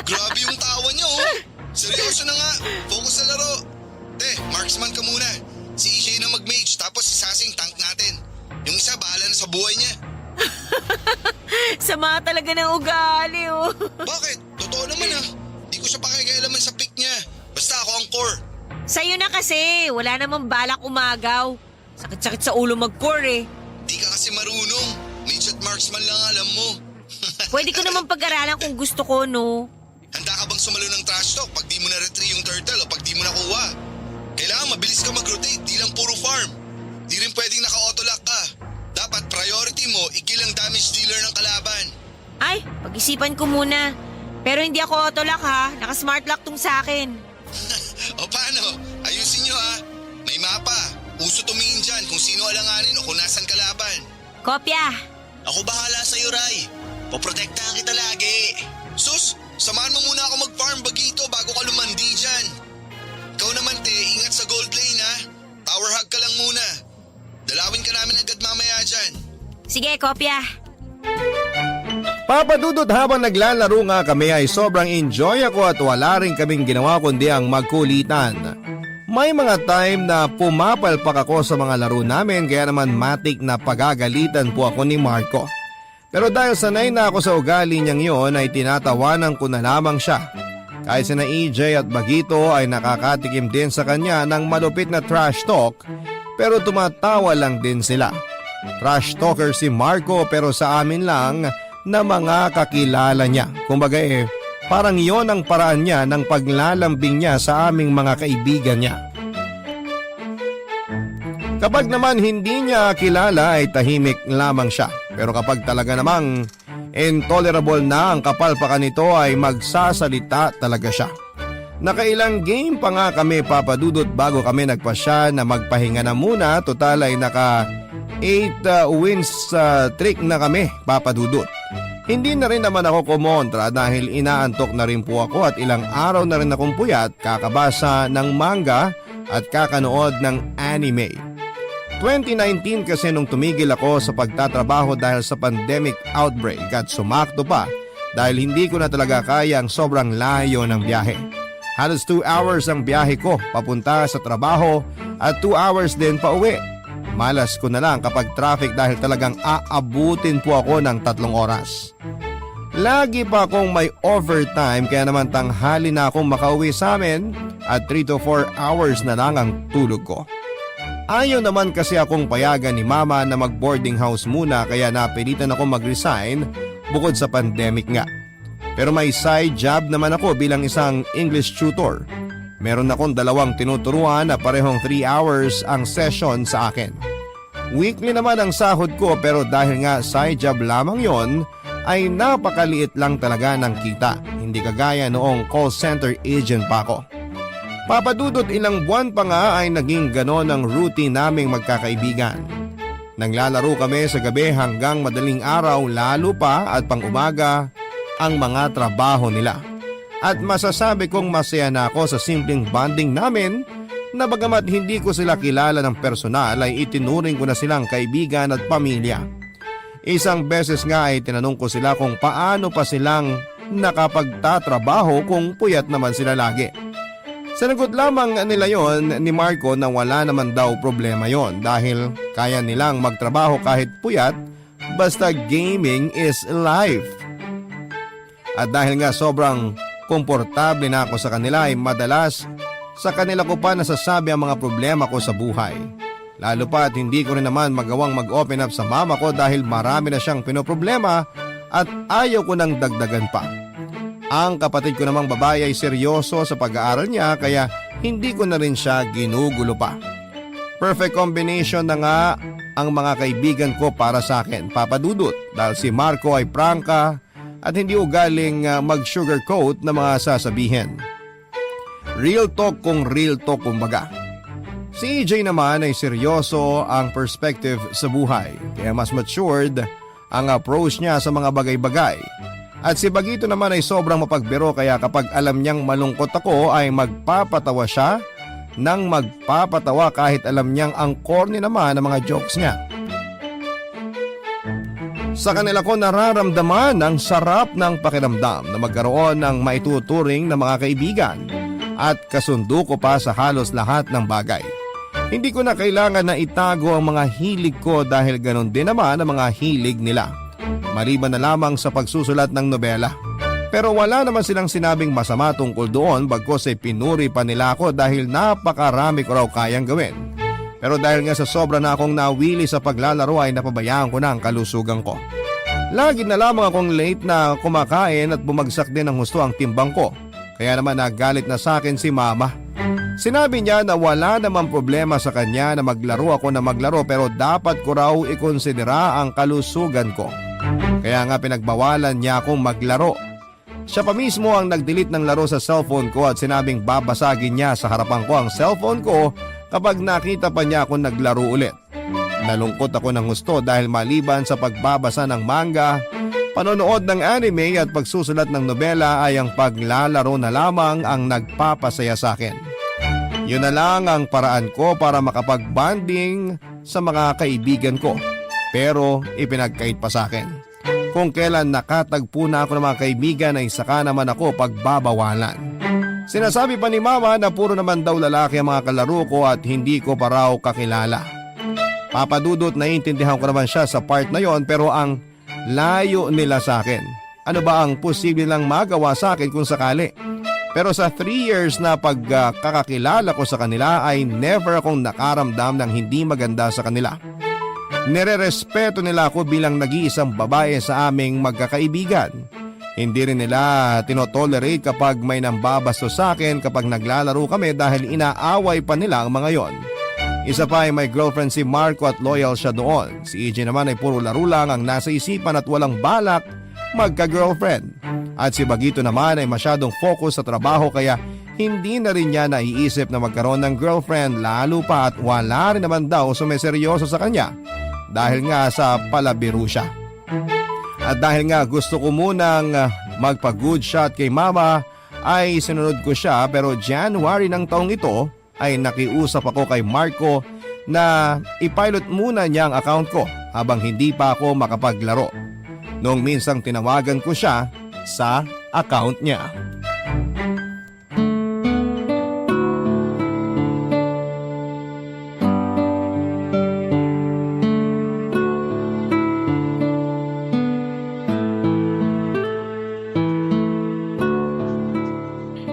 Speaker 6: Grabe yung tawa niyo, oh. Seryoso na nga. Focus sa laro. Te, marksman ka muna. Si EJ na mag-mage, tapos si Sasing tank natin. Yung isa, bahala na sa buhay niya.
Speaker 3: Sama talaga ng ugali oh.
Speaker 6: Bakit? Totoo naman ah. Di ko siya pakikialaman sa pick niya. Basta ako ang core.
Speaker 3: Sa'yo na kasi, wala namang balak umagaw. Sakit-sakit sa ulo mag-core eh.
Speaker 6: Di ka kasi marunong. Mage at marksman lang alam mo.
Speaker 3: Pwede ko naman pag-aralan kung gusto ko, no?
Speaker 6: Handa ka bang sumalo ng trash talk pag di mo na-retrieve yung turtle o pag di mo nakuha? Kailangan mabilis ka mag-rotate, di lang puro farm. Di rin pwedeng naka-autolock ka. Dapat priority mo, i-kill ang damage dealer ng kalaban.
Speaker 3: Ay, pag-isipan ko muna. Pero hindi ako autolock ha, naka-smart lock tong sa akin.
Speaker 6: O paano? Ayusin nyo ha. May mapa. Uso tumingin dyan kung sino alanganin o kung nasan kalaban.
Speaker 3: Kopya!
Speaker 6: Ako bahala sa'yo, Ray. Poprotektahan kita lagi. Sus, samahan mo muna ako mag-farm Bagito bago ka lumandi dyan. Ikaw naman, te, ingat sa gold lane ha. Tower hug ka lang muna. Dalawin ka namin agad mamaya dyan.
Speaker 3: Sige, kopya.
Speaker 2: Papadudot habang naglalaro nga kami ay sobrang enjoy ako at wala rin kaming ginawa kundi ang magkulitan. May mga time na pumapalpak ako sa mga laro namin kaya naman matik na pagagalitan po ako ni Marco. Pero dahil sanay na ako sa ugali niyang yon ay tinatawanan ko na lamang siya. Kahit sina EJ at Bagito ay nakakatikim din sa kanya ng malupit na trash talk pero tumatawa lang din sila. Trash talker si Marco pero sa amin lang na mga kakilala niya. Kumbaga parang yon ang paraan niya ng paglalambing niya sa aming mga kaibigan niya. Kapag naman hindi niya kilala ay tahimik lamang siya. Pero kapag talaga namang intolerable na ang kapalpakan nito ay magsasalita talaga siya. Nakailang game pa nga kami papadudot bago kami nagpasya na magpahinga na muna. Total ay naka 8 wins streak na kami papadudot. Hindi na rin naman ako kumontra dahil inaantok na rin po ako at ilang araw na rin akong puyat kakabasa ng manga at kakanood ng anime. 2019 kasi nung tumigil ako sa pagtatrabaho dahil sa pandemic outbreak at sumakto pa dahil hindi ko na talaga kaya ang sobrang layo ng biyahe. Halos 2 hours ang biyahe ko papunta sa trabaho at 2 hours din pa uwi. Malas ko na lang kapag traffic dahil talagang aabutin po ako ng 3 oras. Lagi pa akong may overtime kaya naman tanghali na akong makauwi sa amin at 3 to 4 hours na lang ang tulog ko. Ayaw naman kasi akong payagan ni mama na mag-boarding house muna kaya napilitan ako mag-resign bukod sa pandemic nga. Pero may side job naman ako bilang isang English tutor. Meron akong 2 tinuturuan na parehong 3 hours ang session sa akin. Weekly naman ang sahod ko pero dahil nga side job lamang yon ay napakaliit lang talaga ng kita. Hindi kagaya noong call center agent pa ako. Papadudot ilang buwan pa nga ay naging ganon ang routine naming magkakaibigan. Naglalaro kami sa gabi hanggang madaling araw lalo pa at pang-umaga ang mga trabaho nila. At masasabi kong masaya na ako sa simpleng bonding namin na bagamat hindi ko sila kilala ng personal ay itinuring ko na silang kaibigan at pamilya. Isang beses nga ay tinanong ko sila kung paano pa silang nakapagtatrabaho kung puyat naman sila lagi. Sanagot lamang nila yon ni Marco na wala naman daw problema yon dahil kaya nilang magtrabaho kahit puyat basta gaming is life. At dahil nga sobrang komportable na ako sa kanila ay madalas sa kanila ko pa nasasabi ang mga problema ko sa buhay. Lalo pa at hindi ko rin naman magawang mag-open up sa mama ko dahil marami na siyang pinoproblema at ayaw ko nang dagdagan pa. Ang kapatid ko namang babae ay seryoso sa pag-aaral niya kaya hindi ko na rin siya ginugulo pa. Perfect combination na nga ang mga kaibigan ko para sa akin, Papa Dudut, dahil si Marco ay prangka at hindi ugaling mag-sugarcoat na mga sasabihin. Real talk kung real talk kumbaga. Si EJ naman ay seryoso ang perspective sa buhay kaya mas matured ang approach niya sa mga bagay-bagay. At si Bagito naman ay sobrang mapagbiro kaya kapag alam niyang malungkot ako ay magpapatawa siya nang magpapatawa kahit alam niyang ang corny naman ng mga jokes niya. Sa kanila ko nararamdaman ang sarap ng pakiramdam na magkaroon ng maituturing na mga kaibigan at kasundo ko pa sa halos lahat ng bagay. Hindi ko na kailangan na itago ang mga hilig ko dahil ganon din naman ang mga hilig nila. Maliban na lamang sa pagsusulat ng nobela. Pero wala naman silang sinabing masama tungkol doon bagkus ay pinuri pa nila ako dahil napakarami ko raw kayang gawin. Pero dahil nga sa sobra na akong nawili sa paglalaro ay napabayaan ko na ang kalusugan ko. Lagi na lamang akong late na kumakain at bumagsak din ng husto ang timbang ko. Kaya naman nagalit na sa akin si mama. Sinabi niya na wala namang problema sa kanya na maglaro ako na maglaro pero dapat ko raw ikonsidera ang kalusugan ko. Kaya nga pinagbawalan niya akong maglaro. Siya pa mismo ang nag-delete ng laro sa cellphone ko at sinabing babasagin niya sa harapan ko ang cellphone ko kapag nakita pa niya akong naglaro ulit. Nalungkot ako ng gusto dahil maliban sa pagbabasa ng manga, panonood ng anime at pagsusulat ng nobela ay ang paglalaro na lamang ang nagpapasaya sa akin. Yun na lang ang paraan ko para makapag-bonding sa mga kaibigan ko. Pero ipinagkait pa sa akin. Kung kailan nakatagpo na ako ng mga kaibigan ay saka naman ako pagbabawalan. Sinasabi pa ni mama na puro naman daw lalaki ang mga kalaro ko at hindi ko pa raw kakilala. Papa Dudut, naiintindihan ko naman siya sa part na yon pero ang layo nila sa akin. Ano ba ang posible lang magawa sa akin kung sakali? Pero sa 3 years na pagkakakilala ko sa kanila ay never akong nakaramdam ng hindi maganda sa kanila. Nire-respeto nila ako bilang nag-iisang babae sa aming magkakaibigan. Hindi rin nila tinotolerate kapag may nambabasto sa akin kapag naglalaro kami dahil inaaway pa nila ang mga yon. Isa pa ay may girlfriend si Marco at loyal siya doon. Si EJ naman ay puro laro lang ang nasa isipan at walang balak magka-girlfriend. At si Bagito naman ay masyadong focus sa trabaho kaya hindi na rin niya naiisip na magkaroon ng girlfriend lalo pa at wala rin naman daw sumeseryoso sa kanya dahil nga sa palabiro siya. At dahil nga gusto ko munang magpa-good shot kay mama ay sinunod ko siya pero January ng taong ito ay nakiusap ako kay Marco na ipilot muna niya ang account ko habang hindi pa ako makapaglaro. Noong minsang tinawagan ko siya sa account niya.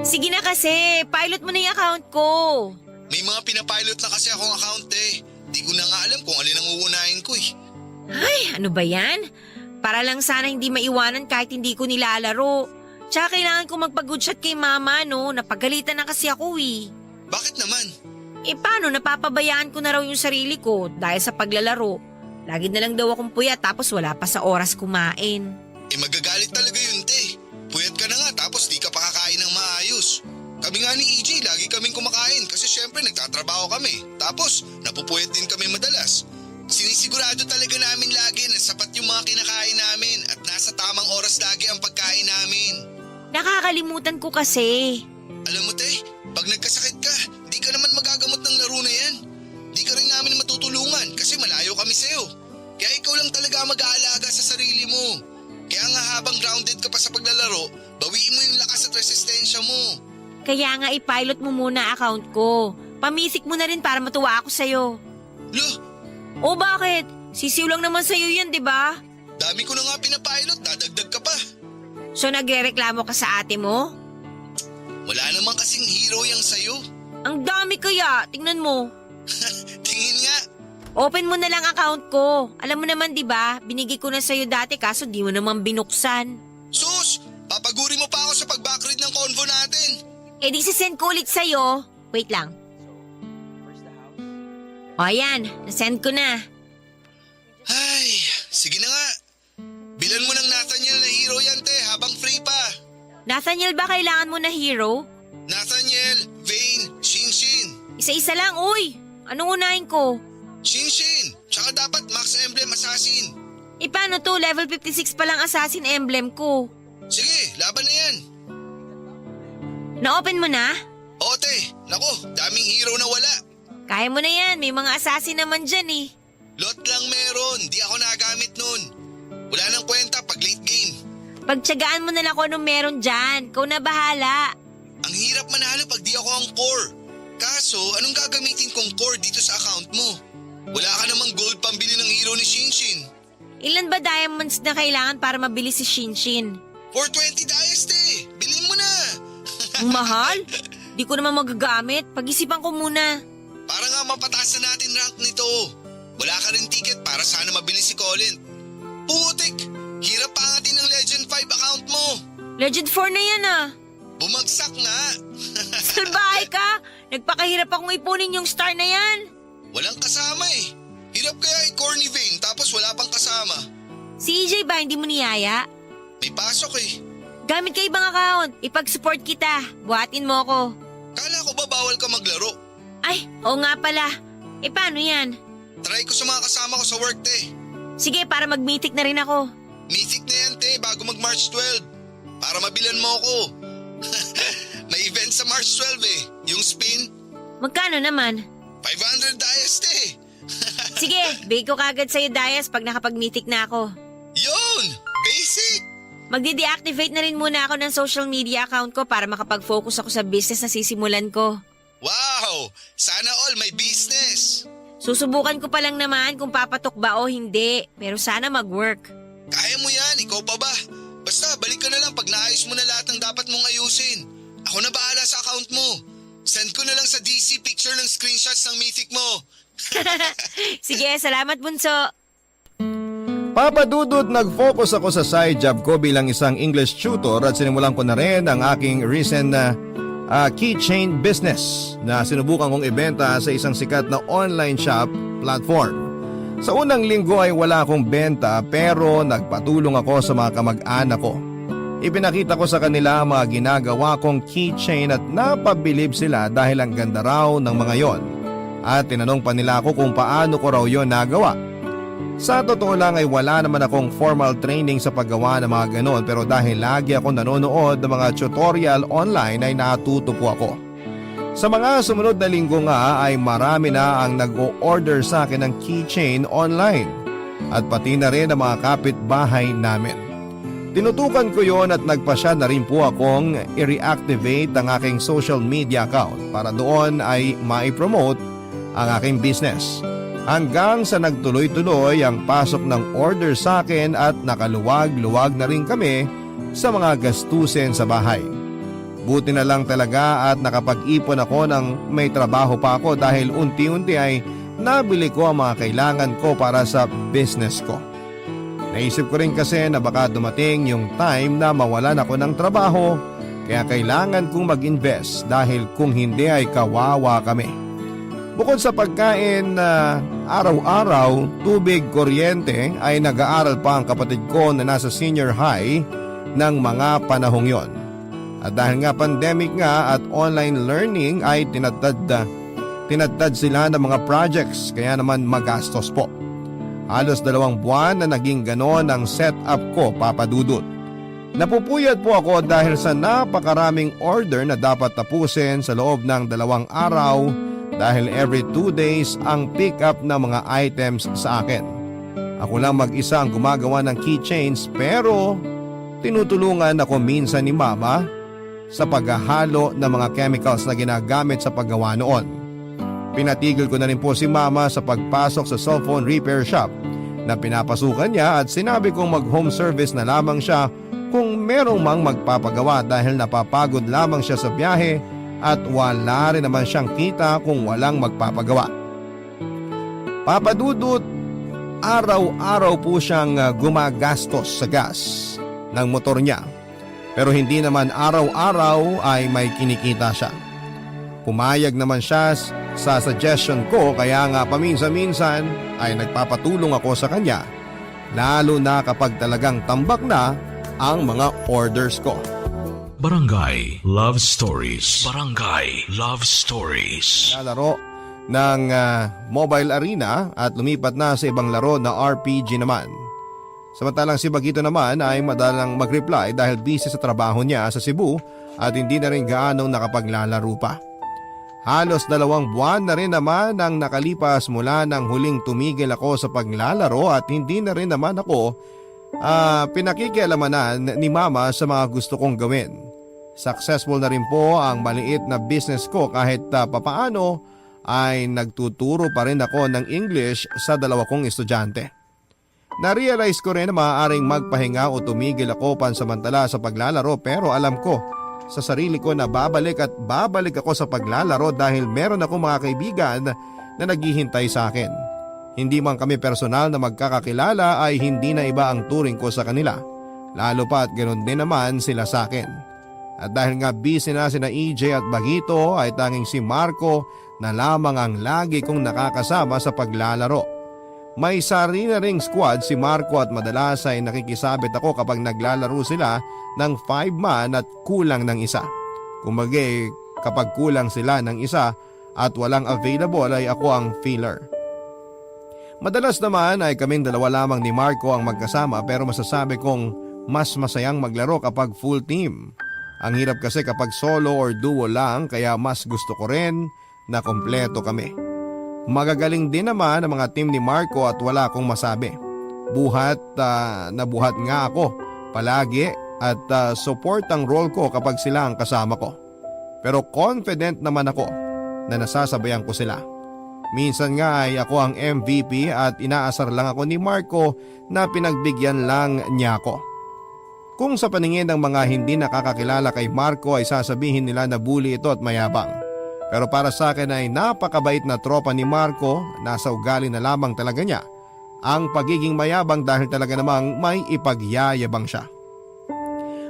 Speaker 3: Sige na kasi, pilot mo na yung account ko.
Speaker 6: May mga pinapilot na kasi akong account eh. Di ko na nga alam kung alin ang uunahin ko eh.
Speaker 3: Ay, ano ba yan? Para lang sana hindi maiwanan kahit hindi ko nilalaro. Tsaka kailangan ko magpag-good shot kay mama, no? Napagalitan na kasi ako eh.
Speaker 6: Bakit naman?
Speaker 3: Eh paano, napapabayaan ko na raw yung sarili ko dahil sa paglalaro. Lagi na lang daw akong puyat tapos wala pa sa oras kumain.
Speaker 6: Eh magagalit talaga yun, te. Puyat ka na nga tapos di ka pa kakain ng maayos. Kami nga ni EJ, lagi kaming kumakain kasi syempre nagtatrabaho kami. Tapos napupuyat din kami madalas. Sinisigurado talaga namin lagi na sapat yung mga kinakain namin at nasa tamang oras lagi ang pagkain namin.
Speaker 3: Nakakalimutan ko kasi.
Speaker 6: Alam mo, te, pag nagkasakit ka, di ka naman magagamot naman kasi malayo kami sa'yo. Kaya ikaw lang talaga mag-aalaga sa sarili mo. Kaya nga habang grounded ka pa sa paglalaro, bawiin mo yung lakas at resistensya mo.
Speaker 3: Kaya nga i-pilot mo muna account ko. Pamisik mo na rin para matuwa ako sa'yo.
Speaker 6: Lo,
Speaker 3: O bakit? Sisiw lang naman sa'yo yan, di ba?
Speaker 6: dami ko na nga pinapilot, dadagdag ka pa.
Speaker 3: So nagrereklamo ka sa ate mo?
Speaker 6: Wala naman kasing hero yang sa'yo.
Speaker 3: Ang dami kaya, tingnan mo.
Speaker 6: Tingin nga.
Speaker 3: Open mo na lang account ko. Alam mo naman, di ba? Binigay ko na sa'yo dati kaso di mo naman binuksan.
Speaker 6: Sus, papaguri mo pa ako sa pag-backread ng convo natin.
Speaker 3: Eh di sisend ko ulit sa'yo. Wait lang. O ayan, nasend ko na.
Speaker 6: Ay, sige na nga. Bilan mo ng Nathaniel na hero yan, te, habang free pa.
Speaker 3: Nathaniel ba kailangan mo na hero?
Speaker 6: Nathaniel, Vane, Shinshin.
Speaker 3: Isa-isa lang, uy. Anong unahin ko?
Speaker 6: Shinshin, tsaka dapat Max Emblem Assassin.
Speaker 3: E paano to? Level 56 pa lang assassin emblem ko.
Speaker 6: Sige, laban na yan.
Speaker 3: Na-open mo na?
Speaker 6: Oo, te, nako, daming hero na wala.
Speaker 3: Kaya mo na yan, may mga assassin naman dyan eh.
Speaker 6: Lot lang meron, di ako nagamit nun. Wala nang kwenta pag late game.
Speaker 3: Pagtsagaan mo na lang kung anong meron dyan. Ikaw na bahala.
Speaker 6: Ang hirap manalo pag di ako ang core. Kaso, anong gagamitin kong core dito sa account mo? Wala ka namang gold pambili ng hero ni Shinshin.
Speaker 3: Ilan ba diamonds na kailangan para mabili si Shinshin?
Speaker 6: 420 dias, te. Bilhin mo na.
Speaker 3: Ang mahal? Di ko naman magagamit. Pag-isipan ko muna.
Speaker 6: Para nga mapataas na natin rank nito. Wala ka rin ticket para sana mabili si Colin. Putik! Hirap pangatin ng Legend 5 account mo.
Speaker 3: Legend 4 na yan ah.
Speaker 6: Bumagsak nga.
Speaker 3: Salbahay ka! Nagpakahirap akong ipunin yung star na yan.
Speaker 6: Walang kasama eh. Hirap kaya i-core ni Vane tapos wala pang kasama.
Speaker 3: Si EJ ba hindi mo niyaya?
Speaker 6: May pasok eh.
Speaker 3: Gamit ka ibang account. Ipag-support kita. Buhatin mo ako.
Speaker 6: Kala ko ba bawal ka maglaro?
Speaker 3: Ay, oo nga pala. E paano yan?
Speaker 6: Try ko sa mga kasama ko sa work, te.
Speaker 3: Sige, para mag-mythic na rin ako.
Speaker 6: Mythic na yan, te, bago mag-March 12. Para mabilan mo ako. May event sa March 12 eh. Yung spin,
Speaker 3: Magkano naman?
Speaker 6: 500 dias, te.
Speaker 3: Sige, bigay ko kagad sa'yo, Dias, pag nakapag-mythic na ako.
Speaker 6: Yun! Basic!
Speaker 3: Magde-deactivate na rin muna ako ng social media account ko para makapag-focus ako sa business na sisimulan ko.
Speaker 6: Wow! Sana all may business.
Speaker 3: Susubukan ko pa lang naman kung papatok ba o hindi, pero sana mag-work.
Speaker 6: Kaya mo yan, ikaw pa ba? Basta balik ka na lang pag naayos mo na lahat ng dapat mong ayusin. Ako na bahala sa account mo. Send ko na lang sa DC picture ng screenshots ng mythic mo.
Speaker 3: Sige, salamat bunso.
Speaker 2: Papa Dudut, nag-focus ako sa side job ko bilang isang English tutor at sinimulan ko na rin ang aking recent na keychain business na sinubukan kong ibenta sa isang sikat na online shop platform. Sa unang linggo ay wala akong benta pero nagpatulong ako sa mga kamag-anak ko. Ipinakita ko sa kanila ang mga ginagawa kong keychain at napabilib sila dahil ang ganda raw ng mga yon. At tinanong pa nila ako kung paano ko raw yon nagawa. Sa totoo lang ay wala naman akong formal training sa paggawa ng mga ganon pero dahil lagi ako nanonood ng mga tutorial online ay natuto po ako. Sa mga sumunod na linggo nga ay marami na ang nag-o-order sa akin ng keychain online at pati na rin ang mga kapitbahay namin. Tinutukan ko yon at nagpasya na rin po akong i-reactivate ang aking social media account para doon ay mai-promote ang aking business. Hanggang sa nagtuloy-tuloy ang pasok ng order sa akin at nakaluwag-luwag na rin kami sa mga gastusin sa bahay. Buti na lang talaga at nakapag-ipon ako ng may trabaho pa ako dahil unti-unti ay nabili ko ang mga kailangan ko para sa business ko. Naisip ko rin kasi na baka dumating yung time na mawalan ako ng trabaho kaya kailangan kong mag-invest dahil kung hindi ay kawawa kami. Bukod sa pagkain na araw-araw, tubig, kuryente ay nag-aaral pa ang kapatid ko na nasa senior high ng mga panahong yon. At dahil nga pandemic nga at online learning ay tinatad sila ng mga projects kaya naman magastos po. Halos 2 buwan na naging ganon ang setup ko, Papa Dudut. Napupuyat po ako dahil sa napakaraming order na dapat tapusin sa loob ng 2 araw dahil every 2 days ang pick up ng mga items sa akin. Ako lang mag-isa ang gumagawa ng keychains pero tinutulungan ako minsan ni Mama sa paghahalo ng mga chemicals na ginagamit sa paggawa noon. Pinatigil ko na rin po si Mama sa pagpasok sa cellphone repair shop na pinapasukan niya at sinabi kong mag-home service na lamang siya kung merong mang magpapagawa dahil napapagod lamang siya sa biyahe at wala rin naman siyang kita kung walang magpapagawa. Papa Dudut, araw-araw po siyang gumagastos sa gas ng motor niya. Pero hindi naman araw-araw ay may kinikita siya. Pumayag naman siya sa suggestion ko kaya nga paminsan-minsan ay nagpapatulong ako sa kanya lalo na kapag talagang tambak na ang mga orders ko.
Speaker 5: Barangay Love Stories. Barangay Love Stories.
Speaker 2: Lalaro ng mobile arena at lumipat na sa ibang laro na RPG naman. Samantalang si Bagito naman ay madalang mag-reply dahil busy sa trabaho niya sa Cebu at hindi na rin gaanong nakapaglalaro pa. Halos 2 buwan na rin naman ang nakalipas mula nang huling tumigil ako sa paglalaro at hindi na rin naman ako pinakikialamanan ni Mama sa mga gusto kong gawin. Successful na rin po ang maliit na business ko kahit papaano ay nagtuturo pa rin ako ng English sa 2 kong estudyante. Na-realize ko rin na maaaring magpahinga o tumigil ako pansamantala sa paglalaro pero alam ko sa sarili ko na babalik ako sa paglalaro dahil meron ako mga kaibigan na naghihintay sa akin. Hindi man kami personal na magkakakilala ay hindi na iba ang turing ko sa kanila. Lalo pa at ganoon din naman sila sa akin. At dahil nga busy na sina EJ at Bagito ay tanging si Marco na lamang ang lagi kong nakakasama sa paglalaro. May sarili na ring squad si Marco at madalas ay nakikisabit ako kapag naglalaro sila ng 5-man at kulang ng isa. Kumbaga kapag kulang sila ng isa at walang available ay ako ang filler. Madalas naman ay kaming 2 lamang ni Marco ang magkasama pero masasabi kong mas masayang maglaro kapag full team. Ang hirap kasi kapag solo or duo lang kaya mas gusto ko rin na kompleto kami. Magagaling din naman ang mga team ni Marco at wala akong masabi. Buhat nga ako palagi at support ang role ko kapag sila ang kasama ko. Pero confident naman ako na nasasabayan ko sila. Minsan nga ay ako ang MVP at inaasar lang ako ni Marco na pinagbigyan lang niya ako. Kung sa paningin ng mga hindi nakakakilala kay Marco ay sasabihin nila na bully ito at mayabang. Pero para sa akin ay napakabait na tropa ni Marco, nasa ugali na lamang talaga niya ang pagiging mayabang dahil talaga namang may ipagyayabang siya.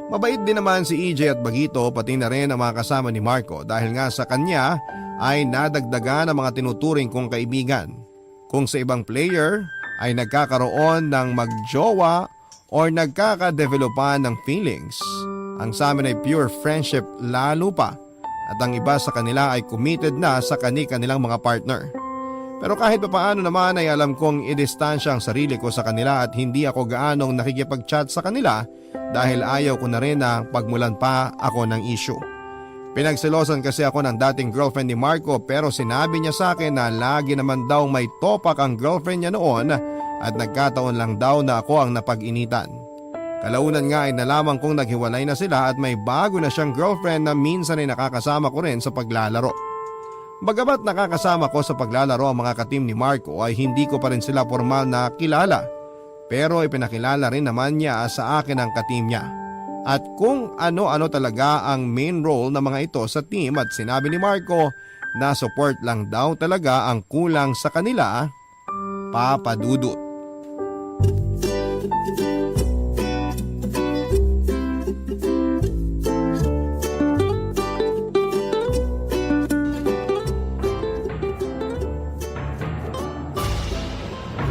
Speaker 2: Mabait din naman si EJ at Bagito pati na rin ang mga kasama ni Marco dahil nga sa kanya ay nadagdagan ang mga tinuturing kong kaibigan. Kung sa ibang player ay nagkakaroon ng magjowa or nagkakadevelopan ng feelings, ang sa amin ay pure friendship lalo pa at ang iba sa kanila ay committed na sa kanilang mga partner. Pero kahit papaano naman ay alam kong idistansya ang sarili ko sa kanila at hindi ako gaanong nakikipag-chat sa kanila dahil ayaw ko na rin na pagmulan pa ako ng issue. Pinagselosan kasi ako ng dating girlfriend ni Marco pero sinabi niya sa akin na lagi naman daw may topak ang girlfriend niya noon at nagkataon lang daw na ako ang napag-initan. Kalaunan nga ay nalaman kong naghiwalay na sila at may bago na siyang girlfriend na minsan ay nakakasama ko rin sa paglalaro. Bagamat nakakasama ko sa paglalaro ang mga katim ni Marco ay hindi ko pa rin sila formal na kilala. Pero ipinakilala rin naman niya sa akin ang katim niya. At kung ano-ano talaga ang main role ng mga ito sa team at sinabi ni Marco na support lang daw talaga ang kulang sa kanila, Papa Dudut.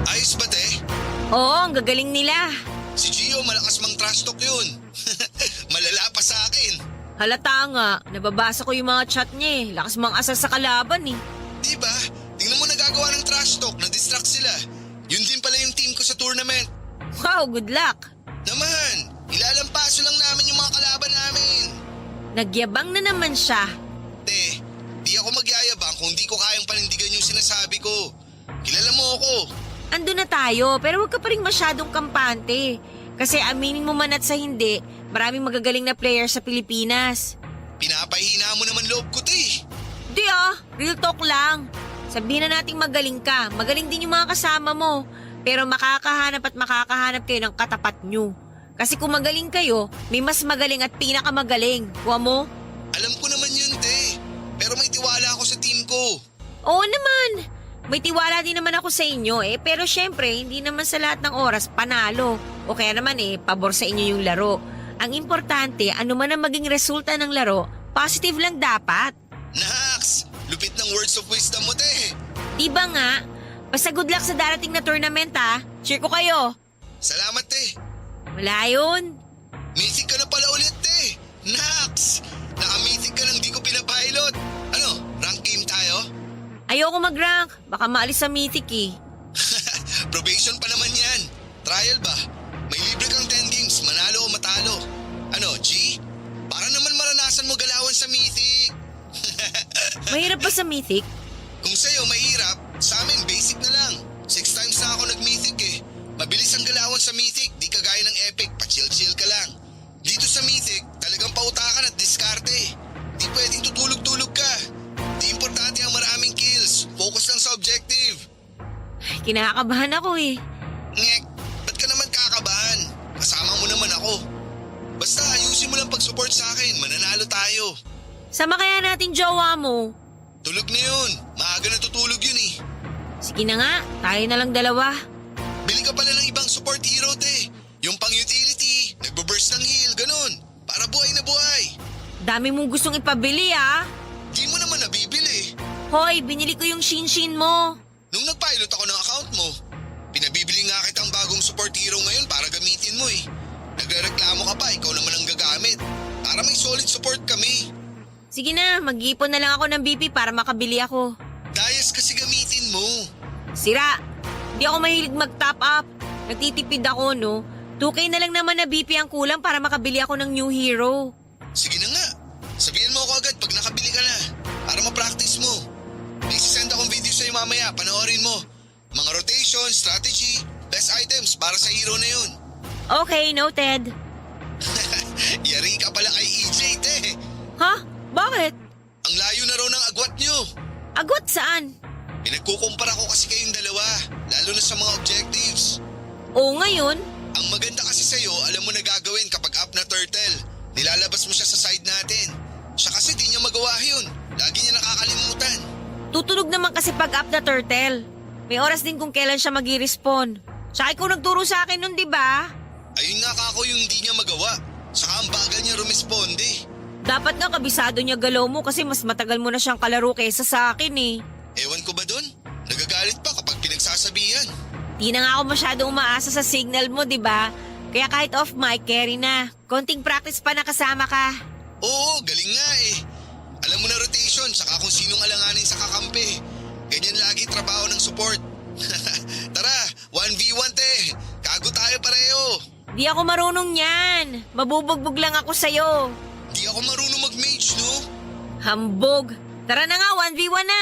Speaker 6: Ayos ba, te?
Speaker 3: Oo, ang gagaling nila.
Speaker 6: Si Gio, malakas mang trash talk yun. Malala pa sa akin.
Speaker 3: Halata nga, nababasa ko yung mga chat niya eh. Lakas mang asal sa kalaban eh.
Speaker 6: Diba? Tingnan mo nagagawa ng trash talk, na-distract sila. Yun din pala yung team ko sa tournament.
Speaker 3: Wow, good luck.
Speaker 6: Naman, ilalampaso lang namin yung mga kalaban namin.
Speaker 3: Nagyabang na naman siya.
Speaker 6: Te, di ako magyayabang kung kung di ko kayang panindigan yung sinasabi ko. Kilala mo ako.
Speaker 3: Ando na tayo, pero huwag ka pa rin masyadong kampante. Kasi aminin mo man at sa hindi, maraming magagaling na player sa Pilipinas.
Speaker 6: Pinapahina mo naman loob ko, te.
Speaker 3: Di real talk lang. Sabihin na nating magaling ka, magaling din yung mga kasama mo. Pero makakahanap kayo ng katapat nyo. Kasi kung magaling kayo, may mas magaling at pinakamagaling. Kuha mo?
Speaker 6: Alam ko naman yun, te. Pero may tiwala ako sa team ko.
Speaker 3: Oo naman. May tiwala din naman ako sa inyo pero syempre hindi naman sa lahat ng oras panalo. O kaya naman pabor sa inyo yung laro. Ang importante, ano man ang maging resulta ng laro, positive lang dapat.
Speaker 6: Nax! Lupit ng words of wisdom mo, te.
Speaker 3: Diba nga? Basta good luck sa darating na tournament Cheer ko kayo.
Speaker 6: Salamat, te.
Speaker 3: Wala yun.
Speaker 6: Mythic ka na pala ulit, te. Nax! Naka-mythic ka nang di ko pinapilot. Ano, rank game tayo?
Speaker 3: Ayoko mag-rank. Baka maalis sa mythic
Speaker 6: Probation pa naman yan. Trial ba? May libre kang 10 games, manalo o matalo. Ano, G? Para naman maranasan mo galawan sa mythic.
Speaker 3: Mahirap ba sa mythic?
Speaker 6: Kung sa'yo mahirap, sa amin basic na lang. 6 times na ako nag-mythic Mabilis ang galawan sa mythic, di kagaya ng epic, pa-chill-chill ka lang. Dito sa mythic, talagang pautakan at diskarte. Di pwedeng tutulog-tulog ka. Di importante ang maraming kills, focus lang sa objective.
Speaker 3: Kinakabahan ako
Speaker 6: Ngek, ba't ka naman kakabahan? Kasama mo naman ako. Basta ayusin mo lang pag-support sa akin, mananalo tayo.
Speaker 3: Sama kaya natin jowa mo.
Speaker 6: Tulog na yun, maaga na tutulog yun
Speaker 3: Sige na nga, tayo na lang dalawa.
Speaker 6: Bili ka pala ng ibang support hero, te. Yung pang-utility, nagbo-burst ng heal, ganun. Para buhay na buhay.
Speaker 3: Dami mong gustong ipabili
Speaker 6: Di mo naman nabibili.
Speaker 3: Hoy, binili ko yung Shinshin mo.
Speaker 6: Nung nag-pilot ako ng account mo, pinabibili nga kitang bagong support hero ngayon para gamitin mo Nagrereklamo ka pa, ikaw naman ang gagamit. Para may solid support kami.
Speaker 3: Sige na, mag-ipon na lang ako ng BP para makabili ako.
Speaker 6: Dayas kasi gamitin mo.
Speaker 3: Sira, di ako mahilig mag-top up. Nagtitipid ako, no? 2K na lang naman na BP ang kulang para makabili ako ng new hero.
Speaker 6: Sige na nga. Sabihin mo ako agad pag nakabili ka na. Para ma-practice mo. May sisend akong video sa'yo mamaya, panoorin mo. Mga rotation, strategy, best items para sa hero na yun.
Speaker 3: Okay, noted.
Speaker 6: Yari ka pala kay EJ, te.
Speaker 3: Ha? Bakit?
Speaker 6: Ang layo na raw ng agwat nyo.
Speaker 3: Agwat saan?
Speaker 6: Pinagkukumpara ko kasi kayong dalawa, lalo na sa mga objectives.
Speaker 3: Oo, ngayon.
Speaker 6: Ang maganda kasi sa'yo, alam mo na gagawin kapag up na turtle. Nilalabas mo siya sa side natin. Siya kasi di niya magawa yun. Lagi niya nakakalimutan.
Speaker 3: Tutunog naman kasi pag up na turtle. May oras din kung kailan siya mag-i-respawn. Tsaka ikaw nagturo sa akin nun, di ba?
Speaker 6: Ayun nga kako yung di niya magawa. Saka ang bagal niya rumisponde.
Speaker 3: Dapat nga kabisado niya galaw mo kasi mas matagal mo na siyang kalaro kaysa sa akin
Speaker 6: Ewan ko ba dun? Nagagalit pa kapag pinagsasabihan.
Speaker 3: Di na nga ako masyadong umaasa sa signal mo, di ba? Kaya kahit off mic, carry na. Konting practice pa nakasama ka.
Speaker 6: Oo, galing nga Alam mo na rotation, saka kung sinong alanganin sa kakampi. Ganyan lagi trabaho ng support. Tara, 1v1 te. Kago tayo pareho.
Speaker 3: Di ako marunong yan. Mabubugbog lang ako sa'yo.
Speaker 6: Di ako marunong mag-mage, no?
Speaker 3: Hambog. Tara na nga, 1v1 na.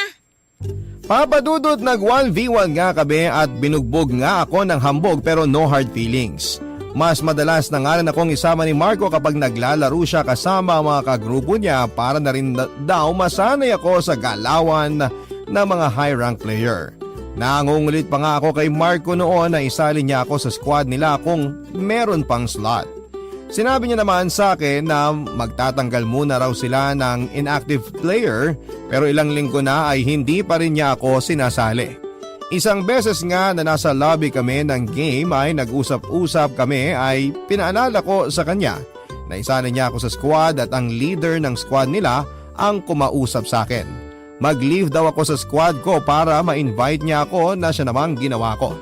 Speaker 2: Papadudot nag 1v1 nga kami at binugbog nga ako ng hambog pero no hard feelings. Mas madalas na nga rin akong isama ni Marco kapag naglalaro siya kasama ang mga kagrupo niya para na rin daw masanay ako sa galawan ng mga high rank player. Nangungulit pa nga ako kay Marco noon na isali niya ako sa squad nila kung meron pang slot. Sinabi niya naman sa akin na magtatanggal muna raw sila ng inactive player pero ilang linggo na ay hindi pa rin niya ako sinasali. Isang beses nga na nasa lobby kami ng game ay nag-usap-usap kami ay pinaalala ko sa kanya na isali niya ako sa squad at ang leader ng squad nila ang kumausap sa akin. Mag-leave daw ako sa squad ko para ma-invite niya ako na siya namang ginawa ko.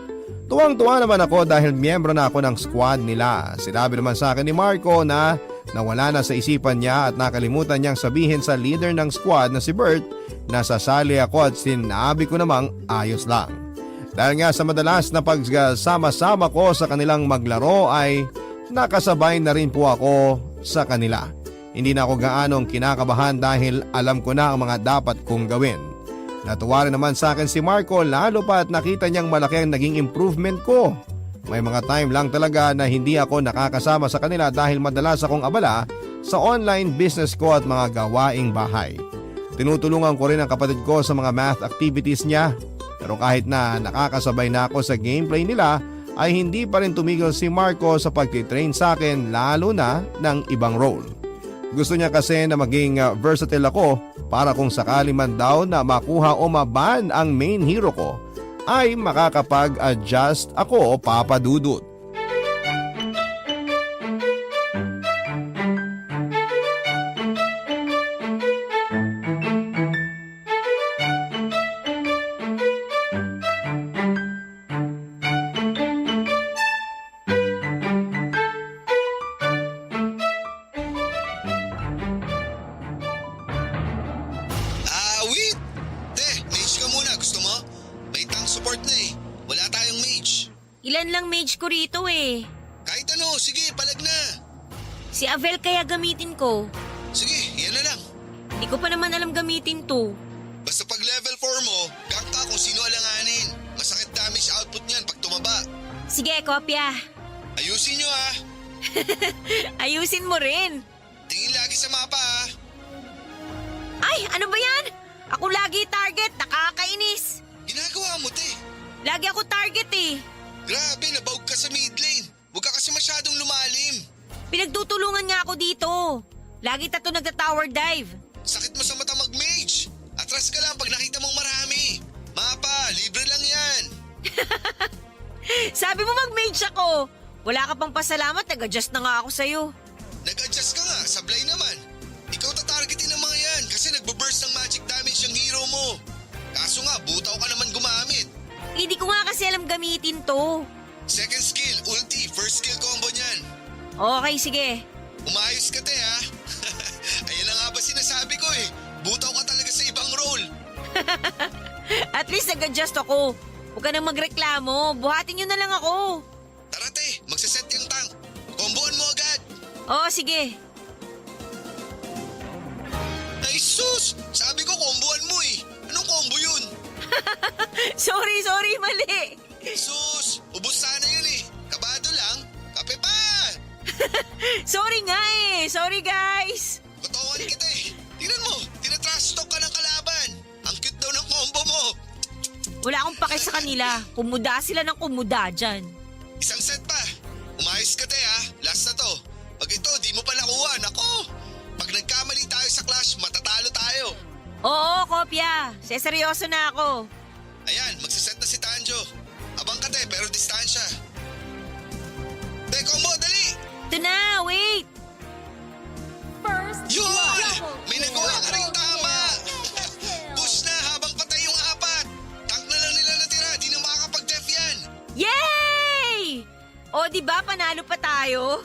Speaker 2: Tuwang-tuwa naman ako dahil miyembro na ako ng squad nila. Sinabi naman sa akin ni Marco na nawala na sa isipan niya at nakalimutan niyang sabihin sa leader ng squad na si Bert na sasali ako at sinabi ko namang ayos lang. Dahil nga sa madalas na pagsama-sama ko sa kanilang maglaro ay nakasabay na rin po ako sa kanila. Hindi na ako gaanong kinakabahan dahil alam ko na ang mga dapat kong gawin. Natuwa rin naman sa akin si Marco lalo pa at nakita niyang malaki ang naging improvement ko. May mga time lang talaga na hindi ako nakakasama sa kanila dahil madalas akong abala sa online business ko at mga gawaing bahay. Tinutulungan ko rin ang kapatid ko sa mga math activities niya. Pero kahit na nakakasabay na ako sa gameplay nila ay hindi pa rin tumigil si Marco sa pagtitrain sa akin lalo na ng ibang role. Gusto niya kasi na maging versatile ako para kung sakali man daw na makuha o maban ang main hero ko ay makakapag-adjust ako, Papa Dudut.
Speaker 6: Wait! Te, mage ka muna. Gusto mo? May tank support na eh. Wala tayong mage.
Speaker 3: Ilan lang mage ko rito eh.
Speaker 6: Kahit ano, sige, palag na.
Speaker 3: Si Avel kaya gamitin ko.
Speaker 6: Sige, yan na lang.
Speaker 3: Hindi ko pa naman alam gamitin to.
Speaker 6: Basta pag level 4 mo, gank ka kung sino alanganin. Masakit damage output niyan pag tumaba.
Speaker 3: Sige, kopya.
Speaker 6: Ayusin nyo ha.
Speaker 3: Ayusin mo rin.
Speaker 6: Tingin lagi sa mapa ha.
Speaker 3: Ay, ano ba yan? Ako lagi target, nakakainis.
Speaker 6: Ginagawa mo, te.
Speaker 3: Lagi ako target eh.
Speaker 6: Grabe, nabaog ka sa mid lane. Huwag ka kasi masyadong lumalim.
Speaker 3: Pinagtutulungan nga ako dito. Lagi tato nagta-tower dive.
Speaker 6: Sakit mo sa mata mag-mage. Atras ka lang pag nakita mong marami. Mapa, libre lang yan.
Speaker 3: Sabi mo mag-mage ako. Wala ka pang pasalamat, nag-adjust na nga ako sa'yo.
Speaker 6: Nag-adjust ka nga, sablay naman. Ikaw tatargetin ng mga yan kasi nagbo-burst ng magic damage yung hero mo. Kaso nga, butaw ka naman gumamit.
Speaker 3: Hindi ko nga kasi alam gamitin to.
Speaker 6: Second skill, ulti, first skill combo niyan.
Speaker 3: Okay, sige.
Speaker 6: Umayos ka, te, ha? Ayan na nga ba sinasabi ko eh. Butaw ka talaga sa ibang role.
Speaker 3: At least nag-adjust ako. Huwag ka nang magreklamo. Buhatin nyo na lang ako.
Speaker 6: Tara, te, magsaset yung tank. Komboan mo agad.
Speaker 3: Oo, sige.
Speaker 6: Ay, sus! Sabi ko komboan mo eh. Anong combo yun?
Speaker 3: Sorry, mali.
Speaker 6: Sus! Ubus sana yun eh. Kabado lang. Kape pa!
Speaker 3: Sorry nga eh. Sorry, guys.
Speaker 6: Kotawan kita eh. Tingnan mo, tinatrash talk ka ng kalaban. Ang cute daw ng combo mo.
Speaker 3: Wala akong pake sa kanila. Kumuda sila ng kumuda dyan.
Speaker 6: Isang set pa. Umayos ka, te, ha? Last na to. Pag ito, di mo pa nakuha. Nako! Pag nagkamali tayo sa clash, matatalo tayo.
Speaker 3: Oo, kopya. Seryoso na ako.
Speaker 6: Ayan, magsaset na si Tanjo. Abang ka, te, pero distansya. Te, combo, dali!
Speaker 3: Ito na, wait.
Speaker 1: First
Speaker 6: Yun!
Speaker 1: blood.
Speaker 6: May nagawa ka rin tama!
Speaker 1: Mega kill.
Speaker 6: Push na habang patay yung apat. Tank na lang nila natira, di na makakapag-def yan.
Speaker 3: Yay! O, di ba panalo pa tayo?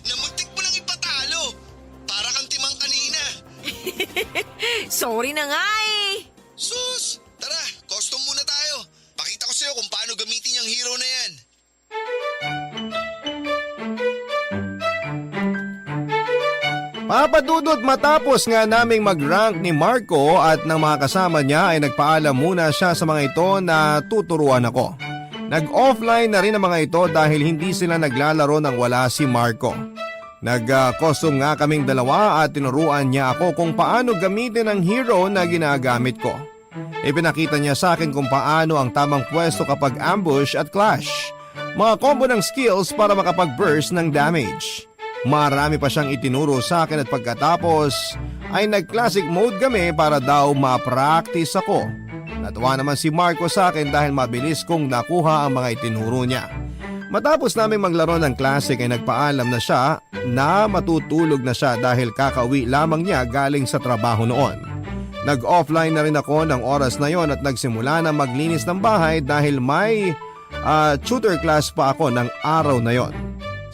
Speaker 6: Namuntik mo lang ipatalo. Para kang timang kanina.
Speaker 3: Sorry na nga eh.
Speaker 6: Sus! Tara, custom muna tayo. Pakita ko sa'yo kung paano gamitin yung hero na yan.
Speaker 2: Papa Dudut, matapos nga naming mag-rank ni Marco at ng mga kasama niya ay nagpaalam muna siya sa mga ito na tuturuan ako. Nag-offline na rin ang mga ito dahil hindi sila naglalaro nang wala si Marco. Nag-costume nga kaming dalawa at tinuruan niya ako kung paano gamitin ang hero na ginagamit ko. Ipinakita niya sa akin kung paano ang tamang pwesto kapag ambush at clash. Mga combo ng skills para makapag-burst ng damage. Marami pa siyang itinuro sa akin at pagkatapos ay nag-classic mode kami para daw ma-practice ako. Natuwa naman si Marco sa akin dahil mabilis kong nakuha ang mga itinuro niya. Matapos namin maglaro ng classic ay nagpaalam na siya na matutulog na siya dahil kakauwi lamang niya galing sa trabaho noon. Nag-offline na rin ako ng oras na yon at nagsimula na maglinis ng bahay dahil may tutor class pa ako ng araw na yon.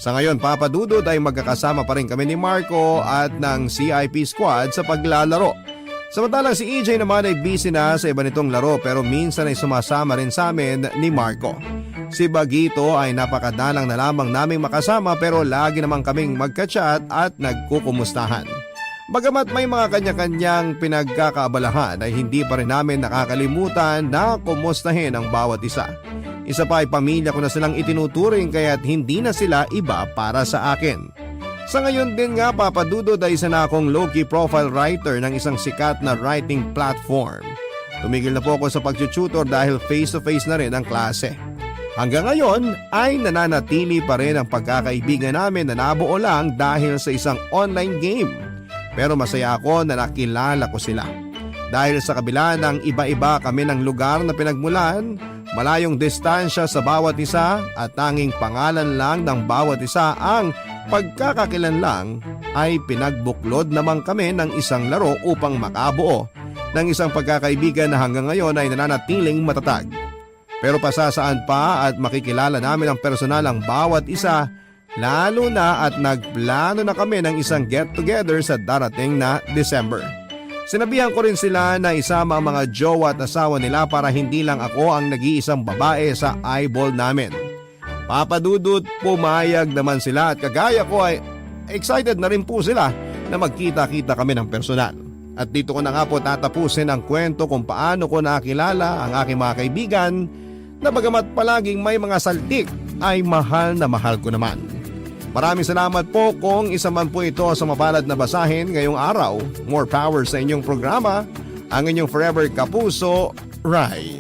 Speaker 2: Sa ngayon, Papa Dudut, ay magkakasama pa rin kami ni Marco at ng CIP squad sa paglalaro. Samantalang si EJ naman ay busy na sa iba nitong laro pero minsan ay sumasama rin sa amin ni Marco. Si Bagito ay napakadalang na lamang naming makasama pero lagi namang kaming magka-chat at nagkukumustahan. Bagamat may mga kanya-kanyang pinagkakaabalahan ay hindi pa rin namin nakakalimutan na kumustahin ang bawat isa. Isa pa ay pamilya ko na silang itinuturing kaya't hindi na sila iba para sa akin. Sa ngayon din nga papadudod ay isa na akong low-key profile writer ng isang sikat na writing platform. Tumigil na po ako sa pag-tutor dahil face-to-face na rin ang klase. Hanggang ngayon ay nananatili pa rin ang pagkakaibigan namin na nabuo lang dahil sa isang online game. Pero masaya ako na nakilala ko sila. Dahil sa kabila ng iba-iba kami ng lugar na pinagmulan, malayong distansya sa bawat isa at tanging pangalan lang ng bawat isa ang pagkakakilanlang ay pinagbuklod naman kami ng isang laro upang makabuo ng isang pagkakaibigan na hanggang ngayon ay nananatiling matatag. Pero pasasaan pa at makikilala namin ang personal ang bawat isa, lalo na at nagplano na kami ng isang get-together sa darating na December. Sinabihan ko rin sila na isama ang mga jowa at asawa nila para hindi lang ako ang nag-iisang babae sa eyeball namin. Papadudot, pumayag naman sila at kagaya ko ay excited na rin po sila na magkita-kita kami ng personal. At dito ko na nga po tatapusin ang kwento kung paano ko nakilala ang aking mga kaibigan na bagamat palaging may mga saltik ay mahal na mahal ko naman. Maraming salamat po kung isa man po ito sa mapalad na basahin ngayong araw. More power sa inyong programa, ang inyong forever kapuso, Rai.